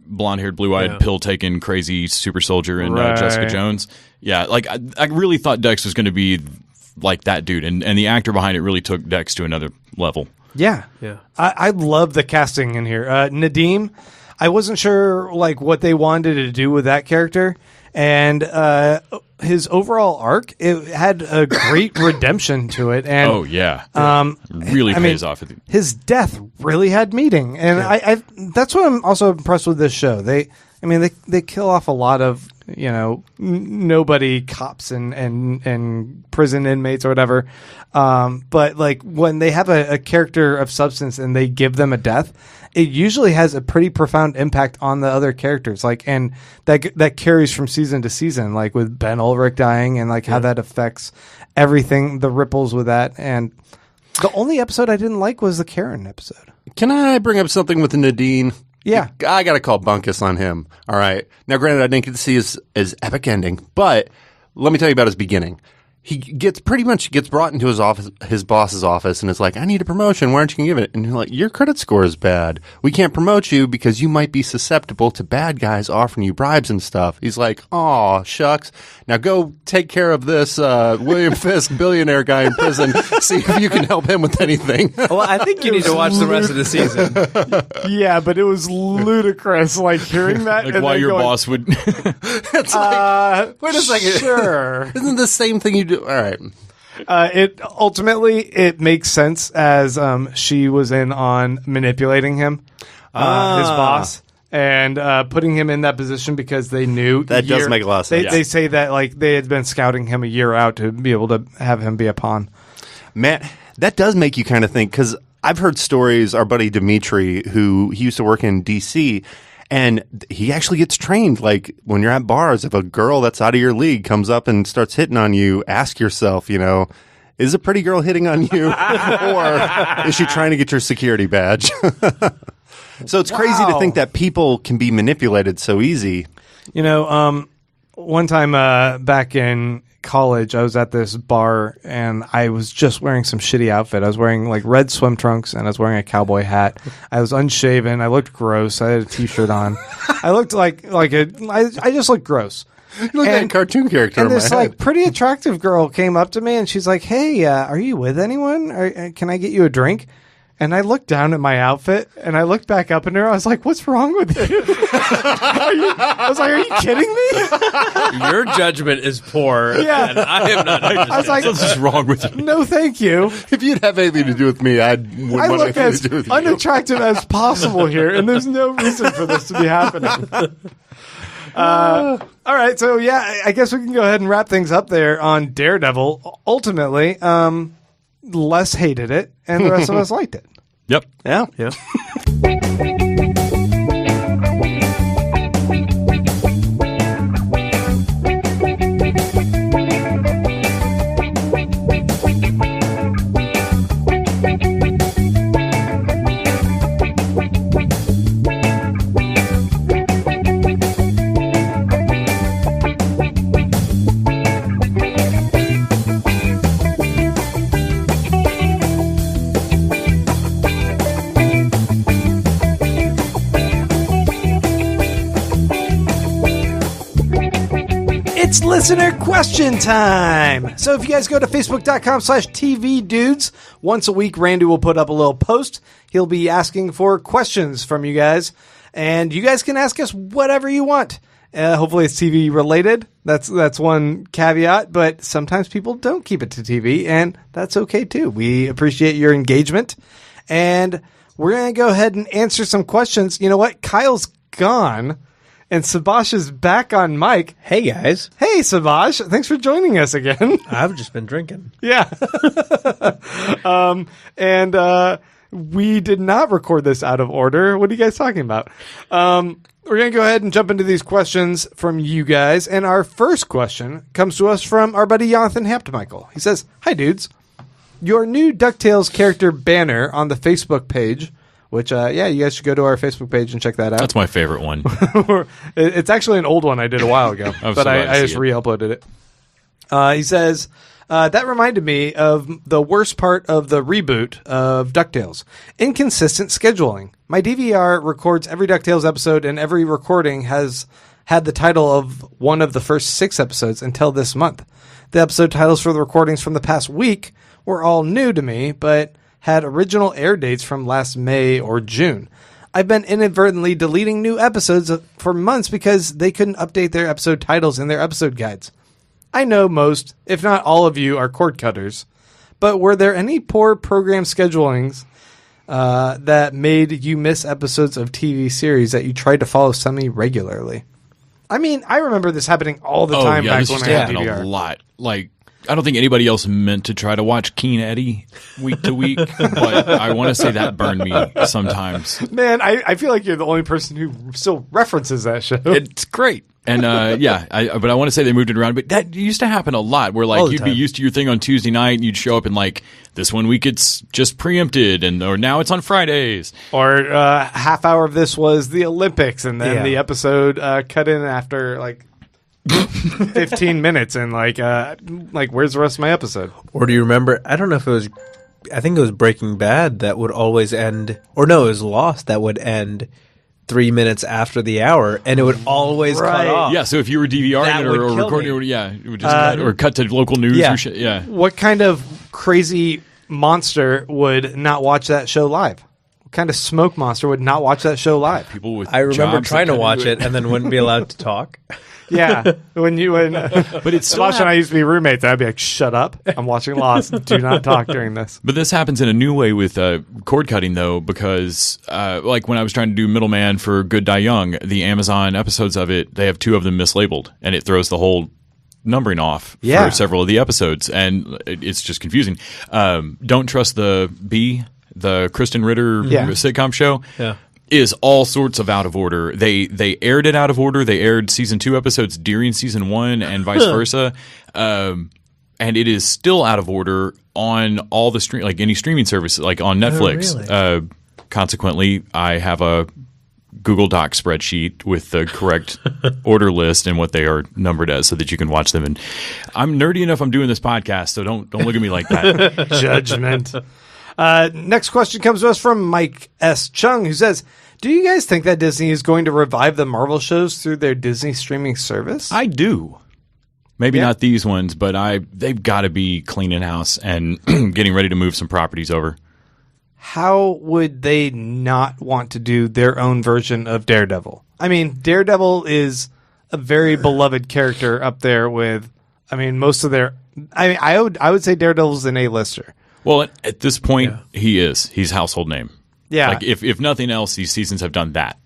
blonde-haired, blue-eyed, pill-taking, crazy super soldier in Jessica Right. Jones. Yeah, like I really thought Dex was going to be like that dude, and the actor behind it really took Dex to another level. Yeah. I love the casting in here. Nadeem, I wasn't sure like what they wanted to do with that character, and his overall arc, it had a great redemption to it. And Oh yeah, really I mean, pays off. his death really had meaning, and I that's what I'm also impressed with this show. They kill off a lot of nobody cops and prison inmates or whatever, but like when they have a character of substance and they give them a death, it usually has a pretty profound impact on the other characters, like, and that carries from season to season, like with Ben Ulrich dying and like how that affects everything, the ripples with that. And the only episode I didn't like was the Karen episode. Can I bring up something with Nadine? Yeah. I got to call Bunkus on him. All right. Now, granted, I didn't get to see his epic ending, but let me tell you about his beginning. He gets brought into his boss's office, and is like, "I need a promotion. Why aren't you going to give it?" And you're like, "Your credit score is bad. We can't promote you because you might be susceptible to bad guys offering you bribes and stuff." He's like, "Aw, shucks. Now go take care of this William Fisk billionaire guy in prison. See if you can help him with anything." Well, I think you need to watch the rest of the season. Yeah, but it was ludicrous, like hearing that. Like and why then your going, boss would. It's like, wait a second. Sure. Isn't the same thing you do? All right. It makes sense as she was in on manipulating him, his boss, and putting him in that position because they knew That does make a lot of sense. They say that like they had been scouting him a year out to be able to have him be a pawn. Man, that does make you kind of think, because I've heard stories, our buddy Dimitri, he used to work in D.C., and he actually gets trained. Like when you're at bars, if a girl that's out of your league comes up and starts hitting on you, ask yourself, is a pretty girl hitting on you, or is she trying to get your security badge? So it's crazy to think that people can be manipulated so easy. One time back in college, I was at this bar and I was just wearing some shitty outfit. I was wearing like red swim trunks and I was wearing a cowboy hat. I was unshaven. I looked gross. I had a t-shirt on. I looked I just looked gross. You look like a cartoon character And in my this head. like pretty attractive girl came up to me and she's like, "Hey, are you with anyone? Can I get you a drink?" And I looked down at my outfit, and I looked back up at her. I was like, "What's wrong with you?" I was like, "Are you kidding me?" Your judgment is poor. Yeah. And I am not. I was like, What's wrong with you? "No, thank you." If you'd have anything to do with me, I wouldn't I want look anything as to do with you. unattractive as possible here, and there's no reason for this to be happening. All right, so yeah, I guess we can go ahead and wrap things up there on Daredevil. Ultimately, Les hated it, and the rest of us liked it. Yep. Yeah. Yeah. It's listener question time. So if you guys go to facebook.com/TV Dudes, once a week, Randy will put up a little post. He'll be asking for questions from you guys, and you guys can ask us whatever you want. Hopefully it's TV related. That's one caveat, but sometimes people don't keep it to TV, and that's okay too. We appreciate your engagement, and we're going to go ahead and answer some questions. You know what? Kyle's gone. And Sabash is back on mic. Hey guys, Hey, Sabash. Thanks for joining us again. I've just been drinking. Yeah. And we did not record this out of order. What are you guys talking about? We're going to go ahead and jump into these questions from you guys. And our first question comes to us from our buddy Jonathan Hampton-Michael. He says, "Hi, dudes. Your new DuckTales character banner on the Facebook page," which, yeah, you guys should go to our Facebook page and check that out. That's my favorite one. It's actually an old one I did a while ago, I'm but so glad to I see just it. re-uploaded it. He says, that reminded me of the worst part of the reboot of DuckTales. Inconsistent scheduling. My DVR records every DuckTales episode, and every recording has had the title of one of the first 6 episodes until this month. The episode titles for the recordings from the past week were all new to me, but had original air dates from last May or June. I've been inadvertently deleting new episodes for months because they couldn't update their episode titles in their episode guides. I know most, if not all of you, are cord cutters, but were there any poor program schedulings that made you miss episodes of TV series that you tried to follow semi-regularly? I mean, I remember this happening all the time back this when used I to had happen DVR. a lot. Like, I don't think anybody else meant to try to watch Keen Eddie week to week, but I want to say that burned me sometimes. Man, I feel like you're the only person who still references that show. It's great. And yeah, but I want to say they moved it around. But that used to happen a lot where All like the you'd be time. used to your thing on Tuesday night and you'd show up and like this one week it's just preempted or now it's on Fridays. Or half hour of this was the Olympics, and then Yeah. the episode cut in after like 15 minutes, and like where's the rest of my episode? Or do you remember? I don't know if it was. I think it was Breaking Bad that would always end, or no, it was Lost that would end 3 minutes after the hour, and it would always Right. cut off. Yeah, so if you were DVRing That it would or kill recording me. it, it would just cut, or cut to local news yeah. or shit. Yeah. What kind of crazy monster would not watch that show live? What kind of smoke monster would not watch that show live? People with I remember jobs trying that to couldn't watch do it and then wouldn't be allowed to talk. Yeah, when But it's still Smosh and I used to be roommates, I'd be like, "Shut up! I'm watching Lost. Do not talk during this." But this happens in a new way with cord cutting, though, because like when I was trying to do Middleman for Good Die Young, the Amazon episodes of it, they have 2 of them mislabeled, and it throws the whole numbering off Yeah. for several of the episodes, and it's just confusing. Don't Trust the Bee, the Kristen Ritter Yeah. sitcom show. Yeah. Is all sorts of out of order. They aired it out of order. They aired season 2 episodes during season 1 and vice versa. And it is still out of order on all the like any streaming service, like on Netflix. really? Consequently, I have a Google Doc spreadsheet with the correct order list and what they are numbered as, so that you can watch them. And I'm nerdy enough. I'm doing this podcast, so don't look at me like that. Judgment. Next question comes to us from Mike S. Chung, who says, "Do you guys think that Disney is going to revive the Marvel shows through their Disney streaming service?" I do. Maybe Yeah. not these ones, but they've got to be cleaning house and getting ready to move some properties over. how would they not want to do their own version of Daredevil? I mean, Daredevil is a very beloved character up there with, I mean, most of their. I mean, I would say Daredevil's an A-lister. Well, at this point, he's household name. Yeah. Like if nothing else, these seasons have done that.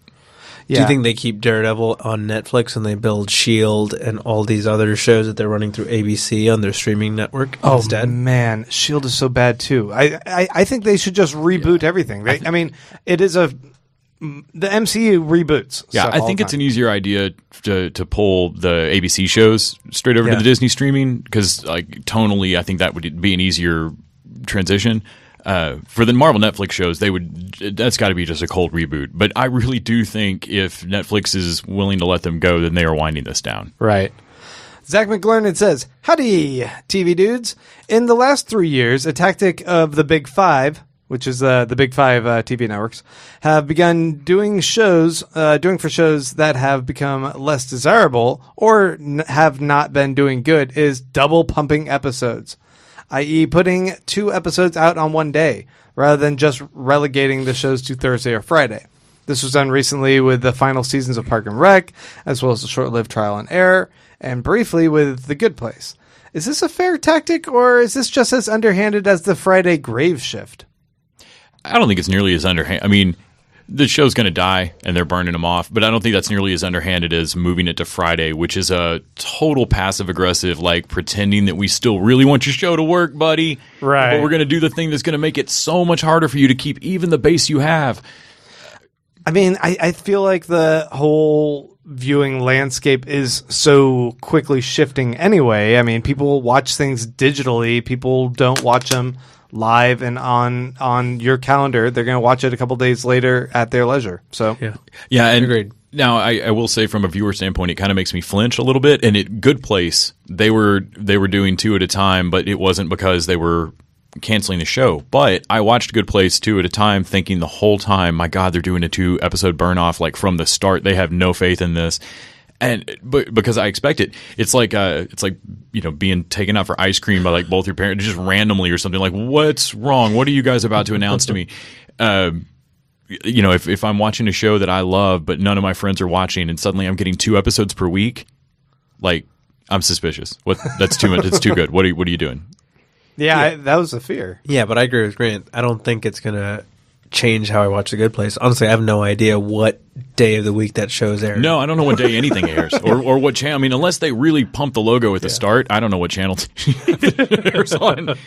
Do you think they keep Daredevil on Netflix and they build S.H.I.E.L.D. and all these other shows that they're running through ABC on their streaming network instead? Oh, man. S.H.I.E.L.D. is so bad, too. I think they should just reboot everything. I mean, it is the MCU reboots. Yeah, I think it's an easier idea to pull the ABC shows straight over to the Disney streaming because, like, tonally, I think that would be an easier transition. For the Marvel Netflix shows, that's got to be just a cold reboot. But I really do think if Netflix is willing to let them go, then they are winding this down. Right. Zach McLernan says, "Howdy, TV dudes. In the last 3 years, a tactic of the Big Five, which is the Big Five TV networks, have begun doing for shows that have become less desirable or have not been doing good is double pumping episodes. I.e. putting 2 episodes out on one day, rather than just relegating the shows to Thursday or Friday. This was done recently with the final seasons of Park and Rec, as well as the short-lived Trial and Error, and briefly with The Good Place. Is this a fair tactic, or is this just as underhanded as the Friday grave shift?" I don't think it's nearly as underhanded. I mean, the show's going to die, and they're burning them off. But I don't think that's nearly as underhanded as moving it to Friday, which is a total passive-aggressive, like, pretending that we still really want your show to work, buddy. Right. But we're going to do the thing that's going to make it so much harder for you to keep even the base you have. I mean, I feel like the whole viewing landscape is so quickly shifting anyway. I mean, people watch things digitally. People don't watch them live and on your calendar. They're going to watch it a couple days later at their leisure. So yeah, and agreed. Now I will say from a viewer standpoint, it kind of makes me flinch a little bit. And at Good Place, they were doing 2 at a time, but it wasn't because they were canceling the show. But I watched Good Place 2 at a time, thinking the whole time, my God, they're doing a 2-episode burn off like from the start. They have no faith in this. But because I expect it, it's like being taken out for ice cream by like both your parents just randomly or something. Like, what's wrong? What are you guys about to announce to me? If I'm watching a show that I love but none of my friends are watching, and suddenly I'm getting 2 episodes per week, like, I'm suspicious. That's too much. It's too good. What are you doing? Yeah, that was a fear. Yeah, but I agree with Grant. I don't think it's going to change how I watch The Good Place. Honestly, I have no idea what day of the week that show's airing. No, I don't know what day anything airs or what channel. I mean, unless they really pump the logo at the start, I don't know what channel it airs on.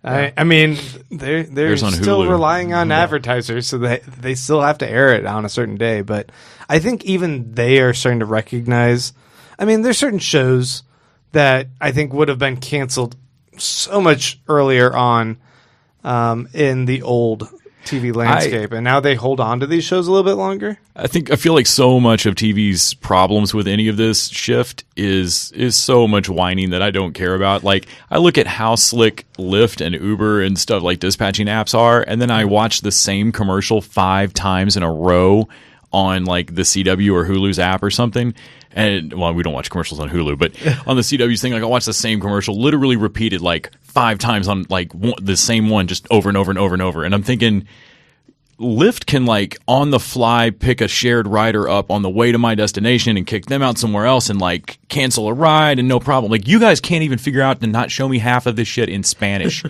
I mean, they're on still Hulu. relying on advertisers, so they still have to air it on a certain day. But I think even they are starting to recognize. I mean, there's certain shows that I think would have been canceled so much earlier on in the old TV landscape, and now they hold on to these shows a little bit longer. I feel like so much of TV's problems with any of this shift is so much whining that I don't care about. Like, I look at how slick Lyft and Uber and stuff like dispatching apps are, and then I watch the same commercial 5 times in a row on like the CW or Hulu's app or something. And well, we don't watch commercials on Hulu, but on the CW's thing, like, I'll watch the same commercial literally repeated like 5 times on like the same one, just over and over and over and over. And I'm thinking, Lyft can like on the fly pick a shared rider up on the way to my destination and kick them out somewhere else and like cancel a ride and no problem. Like, you guys can't even figure out to not show me half of this shit in Spanish.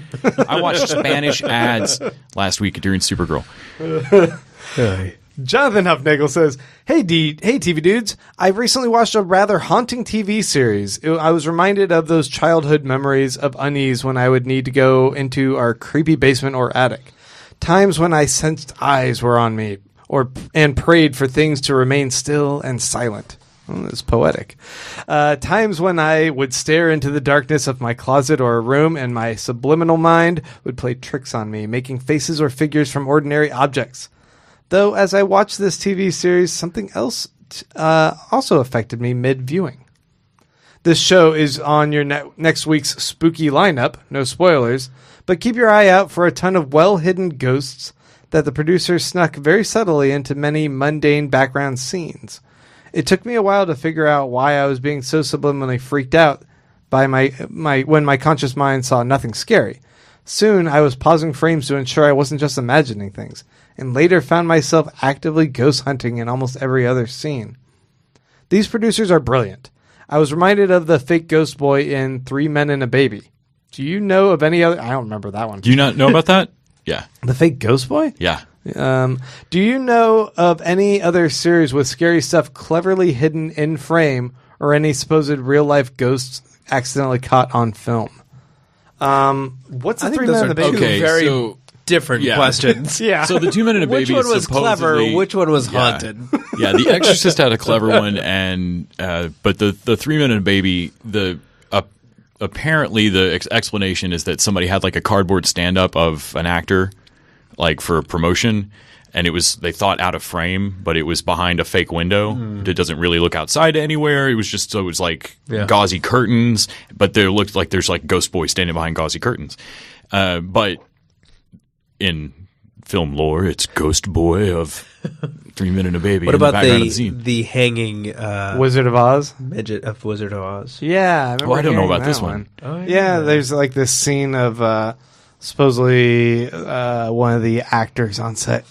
I watched Spanish ads last week during Supergirl. Jonathan Huffnagel says, hey TV dudes, I recently watched a rather haunting TV series. I was reminded of those childhood memories of unease when I would need to go into our creepy basement or attic. Times when I sensed eyes were on me, and prayed for things to remain still and silent. Well, it's poetic. Times when I would stare into the darkness of my closet or a room, and my subliminal mind would play tricks on me, making faces or figures from ordinary objects. Though, as I watched this TV series, something else also affected me mid-viewing. This show is on your next week's spooky lineup, no spoilers, but keep your eye out for a ton of well-hidden ghosts that the producers snuck very subtly into many mundane background scenes. It took me a while to figure out why I was being so subliminally freaked out by my when my conscious mind saw nothing scary. Soon, I was pausing frames to ensure I wasn't just imagining things, and later found myself actively ghost hunting in almost every other scene. These producers are brilliant. I was reminded of the fake ghost boy in 3 Men and a Baby. Do you know of any other... I don't remember that one. Do you not know about that? Yeah. The fake ghost boy? Yeah. Do you know of any other series with scary stuff cleverly hidden in frame or any supposed real-life ghosts accidentally caught on film? What's the I think 3 those Men are and a Baby? Okay, very so- different Yeah. questions. Yeah. So the 2 Men and a Which Baby one was clever? supposedly- Which one was Yeah. haunted? Yeah, The Exorcist had a clever one, and but the 3 Men and a Baby, apparently the explanation is that somebody had like a cardboard stand up of an actor, like for promotion, and they thought out of frame, but it was behind a fake window. It doesn't really look outside anywhere. It was like gauzy curtains, but there looked like there's like ghost boy standing behind gauzy curtains. But in film lore, it's Ghost Boy of 3 Men and a Baby. What in the about background of the scene. the hanging Wizard of Oz? midget of Wizard of Oz? Yeah. I remember I don't know hearing about that this one. Oh, Yeah, there's like this scene of supposedly one of the actors on set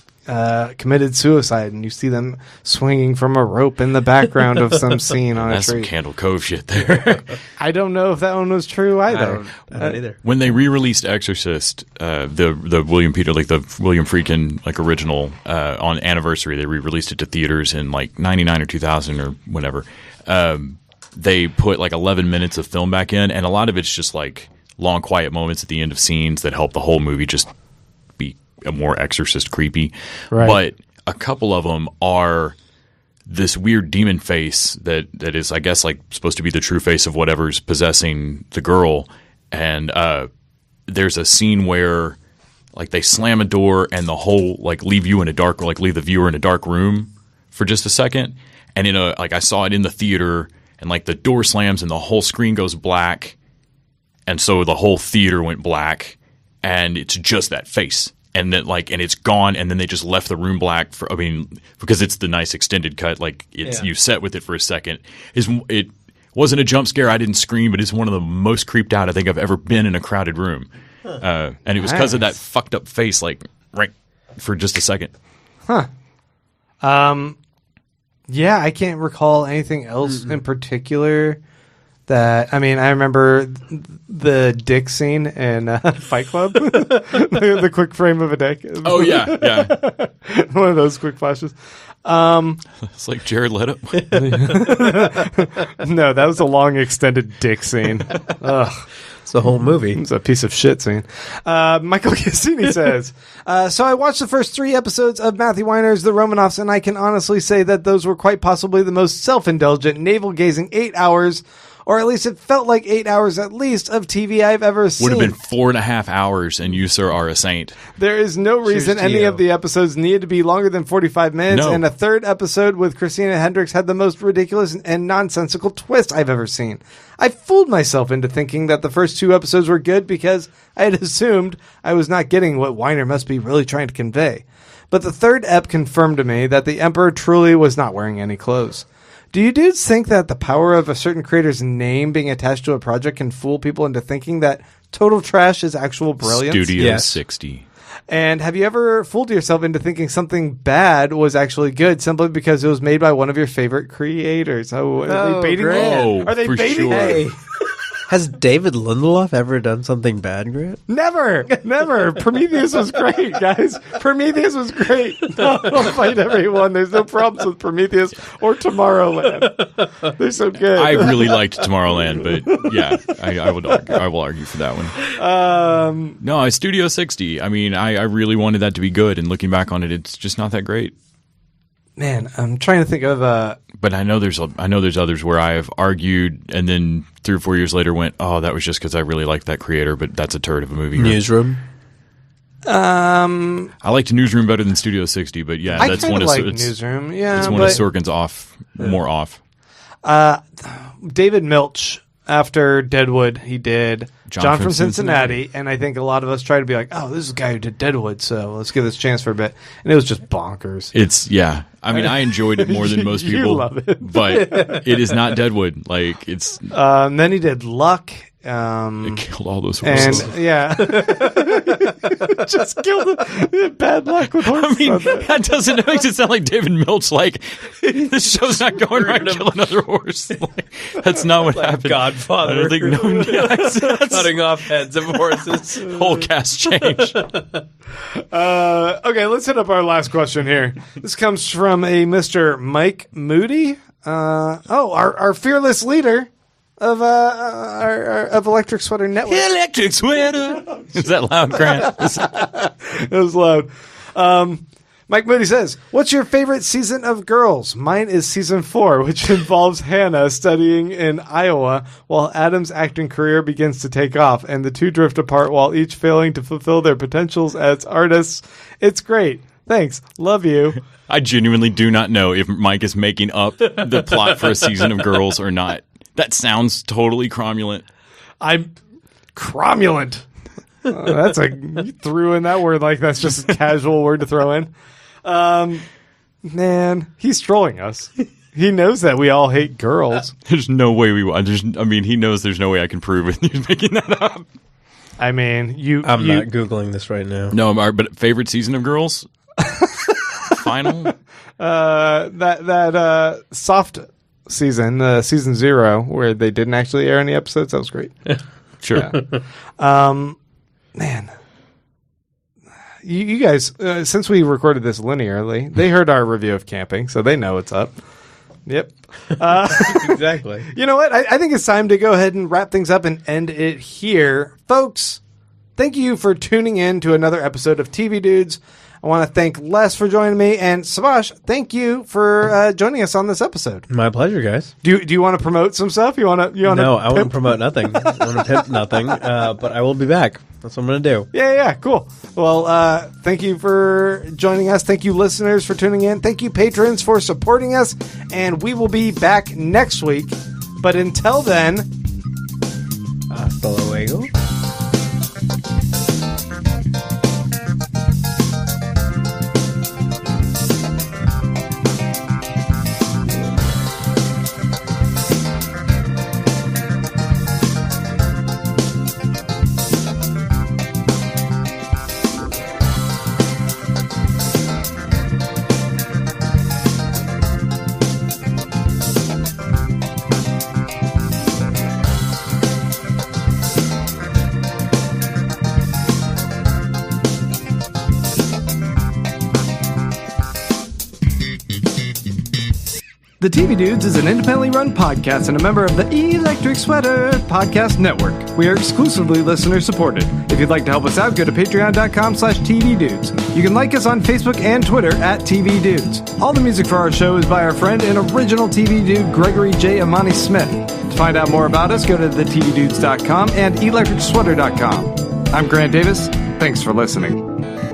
committed suicide, and you see them swinging from a rope in the background of some scene on That's a some tree. Candle Cove shit there. I don't know if that one was true I either. don't either. When they re-released Exorcist, the William Peter, like the William Friedkin like original on Anniversary, they re-released it to theaters in like 99 or 2000 or whatever. They put like 11 minutes of film back in, and a lot of it's just like long quiet moments at the end of scenes that help the whole movie just be a more Exorcist creepy. Right. But a couple of them are this weird demon face that is, I guess, like supposed to be the true face of whatever's possessing the girl. And there's a scene where like they slam a door and the whole like leave the viewer in a dark room for just a second. And I saw it in the theater, and like the door slams and the whole screen goes black. And so the whole theater went black, and it's just that face. And then and it's gone, and then they just left the room black because it's the nice extended cut. Like you set with it for a second. It wasn't a jump scare. I didn't scream, but it's one of the most creeped out I think I've ever been in a crowded room. And it was because of that fucked up face, like right for just a second. Yeah, I can't recall anything else in particular. I remember the dick scene in Fight Club. the quick frame of a dick. Oh yeah. One of those quick flashes. It's like Jared Leto. No, that was a long extended dick scene. Ugh. It's the whole movie. It's a piece of shit scene. Michael Cassini says, so I watched the first 3 episodes of Matthew Weiner's The Romanoffs, and I can honestly say that those were quite possibly the most self-indulgent, navel-gazing 8 hours, or at least it felt like 8 hours at least, of TV I've ever seen. Would have been 4.5 hours, and you, sir, are a saint. There is no reason to any you. of the episodes needed to be longer than 45 minutes, No. and a third episode with Christina Hendricks had the most ridiculous and nonsensical twist I've ever seen. I fooled myself into thinking that the first 2 episodes were good because I had assumed I was not getting what Weiner must be really trying to convey. But the third ep confirmed to me that the Emperor truly was not wearing any clothes. Do you dudes think that the power of a certain creator's name being attached to a project can fool people into thinking that total trash is actual brilliance? Studio Yes. 60. And have you ever fooled yourself into thinking something bad was actually good simply because it was made by one of your favorite creators? Oh, are Oh, they baiting great. me? Oh, Are they for baiting sure. me? Has David Lindelof ever done something bad, Grant? Never. Prometheus was great, guys. Prometheus was great. I'll fight everyone. There's no problems with Prometheus or Tomorrowland. They're so good. I really liked Tomorrowland, but yeah, I will argue for that one. No, Studio 60. I mean, I really wanted that to be good, and looking back on it, it's just not that great. Man, I'm trying to think of But I know there's others where I have argued, and then 3 or 4 years later went, oh, that was just because I really liked that creator, but that's a turd of a movie. Newsroom. I liked Newsroom better than Studio 60, but yeah, I that's kind one of of like it's Newsroom. Yeah, one of but Sorkin's more off. David Milch, after Deadwood, he did John from Cincinnati. Cincinnati, and I think a lot of us try to be like, oh, this is the guy who did Deadwood, so let's give this a chance for a bit. And it was just bonkers. It's I mean, I enjoyed it more than most You people. love it. But it is not Deadwood. Like it's And then he did Luck, It killed all those horses. And yeah, just killed the bad luck with horses. I mean, that makes it sound like David Milch. Like this show's not going right. Kill another horse. Like, that's not what happened. Godfather. I don't think that's Cutting off heads of horses. whole cast change. Okay, let's hit up our last question here. This comes from a Mr. Mike Moody. Our fearless leader of of Electric Sweater Network. Electric sweater. Is that loud, Grant? It was loud. Mike Moody says, "What's your favorite season of Girls?" Mine is season 4, which involves Hannah studying in Iowa while Adam's acting career begins to take off, and the two drift apart while each failing to fulfill their potentials as artists. It's great. Thanks. Love you. I genuinely do not know if Mike is making up the plot for a season of Girls or not. That sounds totally cromulent. I'm cromulent. You threw in that word like that's just a casual word to throw in. Man, he's trolling us. He knows that we all hate girls. There's no way he knows there's no way I can prove it. He's making that up. I mean, I'm not Googling this right now. No, but favorite season of Girls? Final? That soft season, season 0, where they didn't actually air any episodes. That was great. Sure. Yeah. Man, you guys, since we recorded this linearly, they heard our review of Camping, so they know what's up. Yep. Exactly. You know what? I think it's time to go ahead and wrap things up and end it here. Folks, thank you for tuning in to another episode of TV Dudes. I want to thank Les for joining me, and Savash, thank you for joining us on this episode. My pleasure, guys. Do you want to promote some stuff? No, I want to promote nothing. I want to pimp nothing, but I will be back. That's what I'm going to do. Yeah, cool. Well, thank you for joining us. Thank you, listeners, for tuning in. Thank you, patrons, for supporting us, and we will be back next week. But until then, hasta luego. The TV Dudes is an independently run podcast and a member of the Electric Sweater Podcast Network. We are exclusively listener supported. If you'd like to help us out, go to patreon.com/tvdudes. You can like us on Facebook and Twitter at TV Dudes. All the music for our show is by our friend and original TV dude, Gregory J. Amani Smith. To find out more about us, go to thetvdudes.com and electricsweater.com. I'm Grant Davis. Thanks for listening.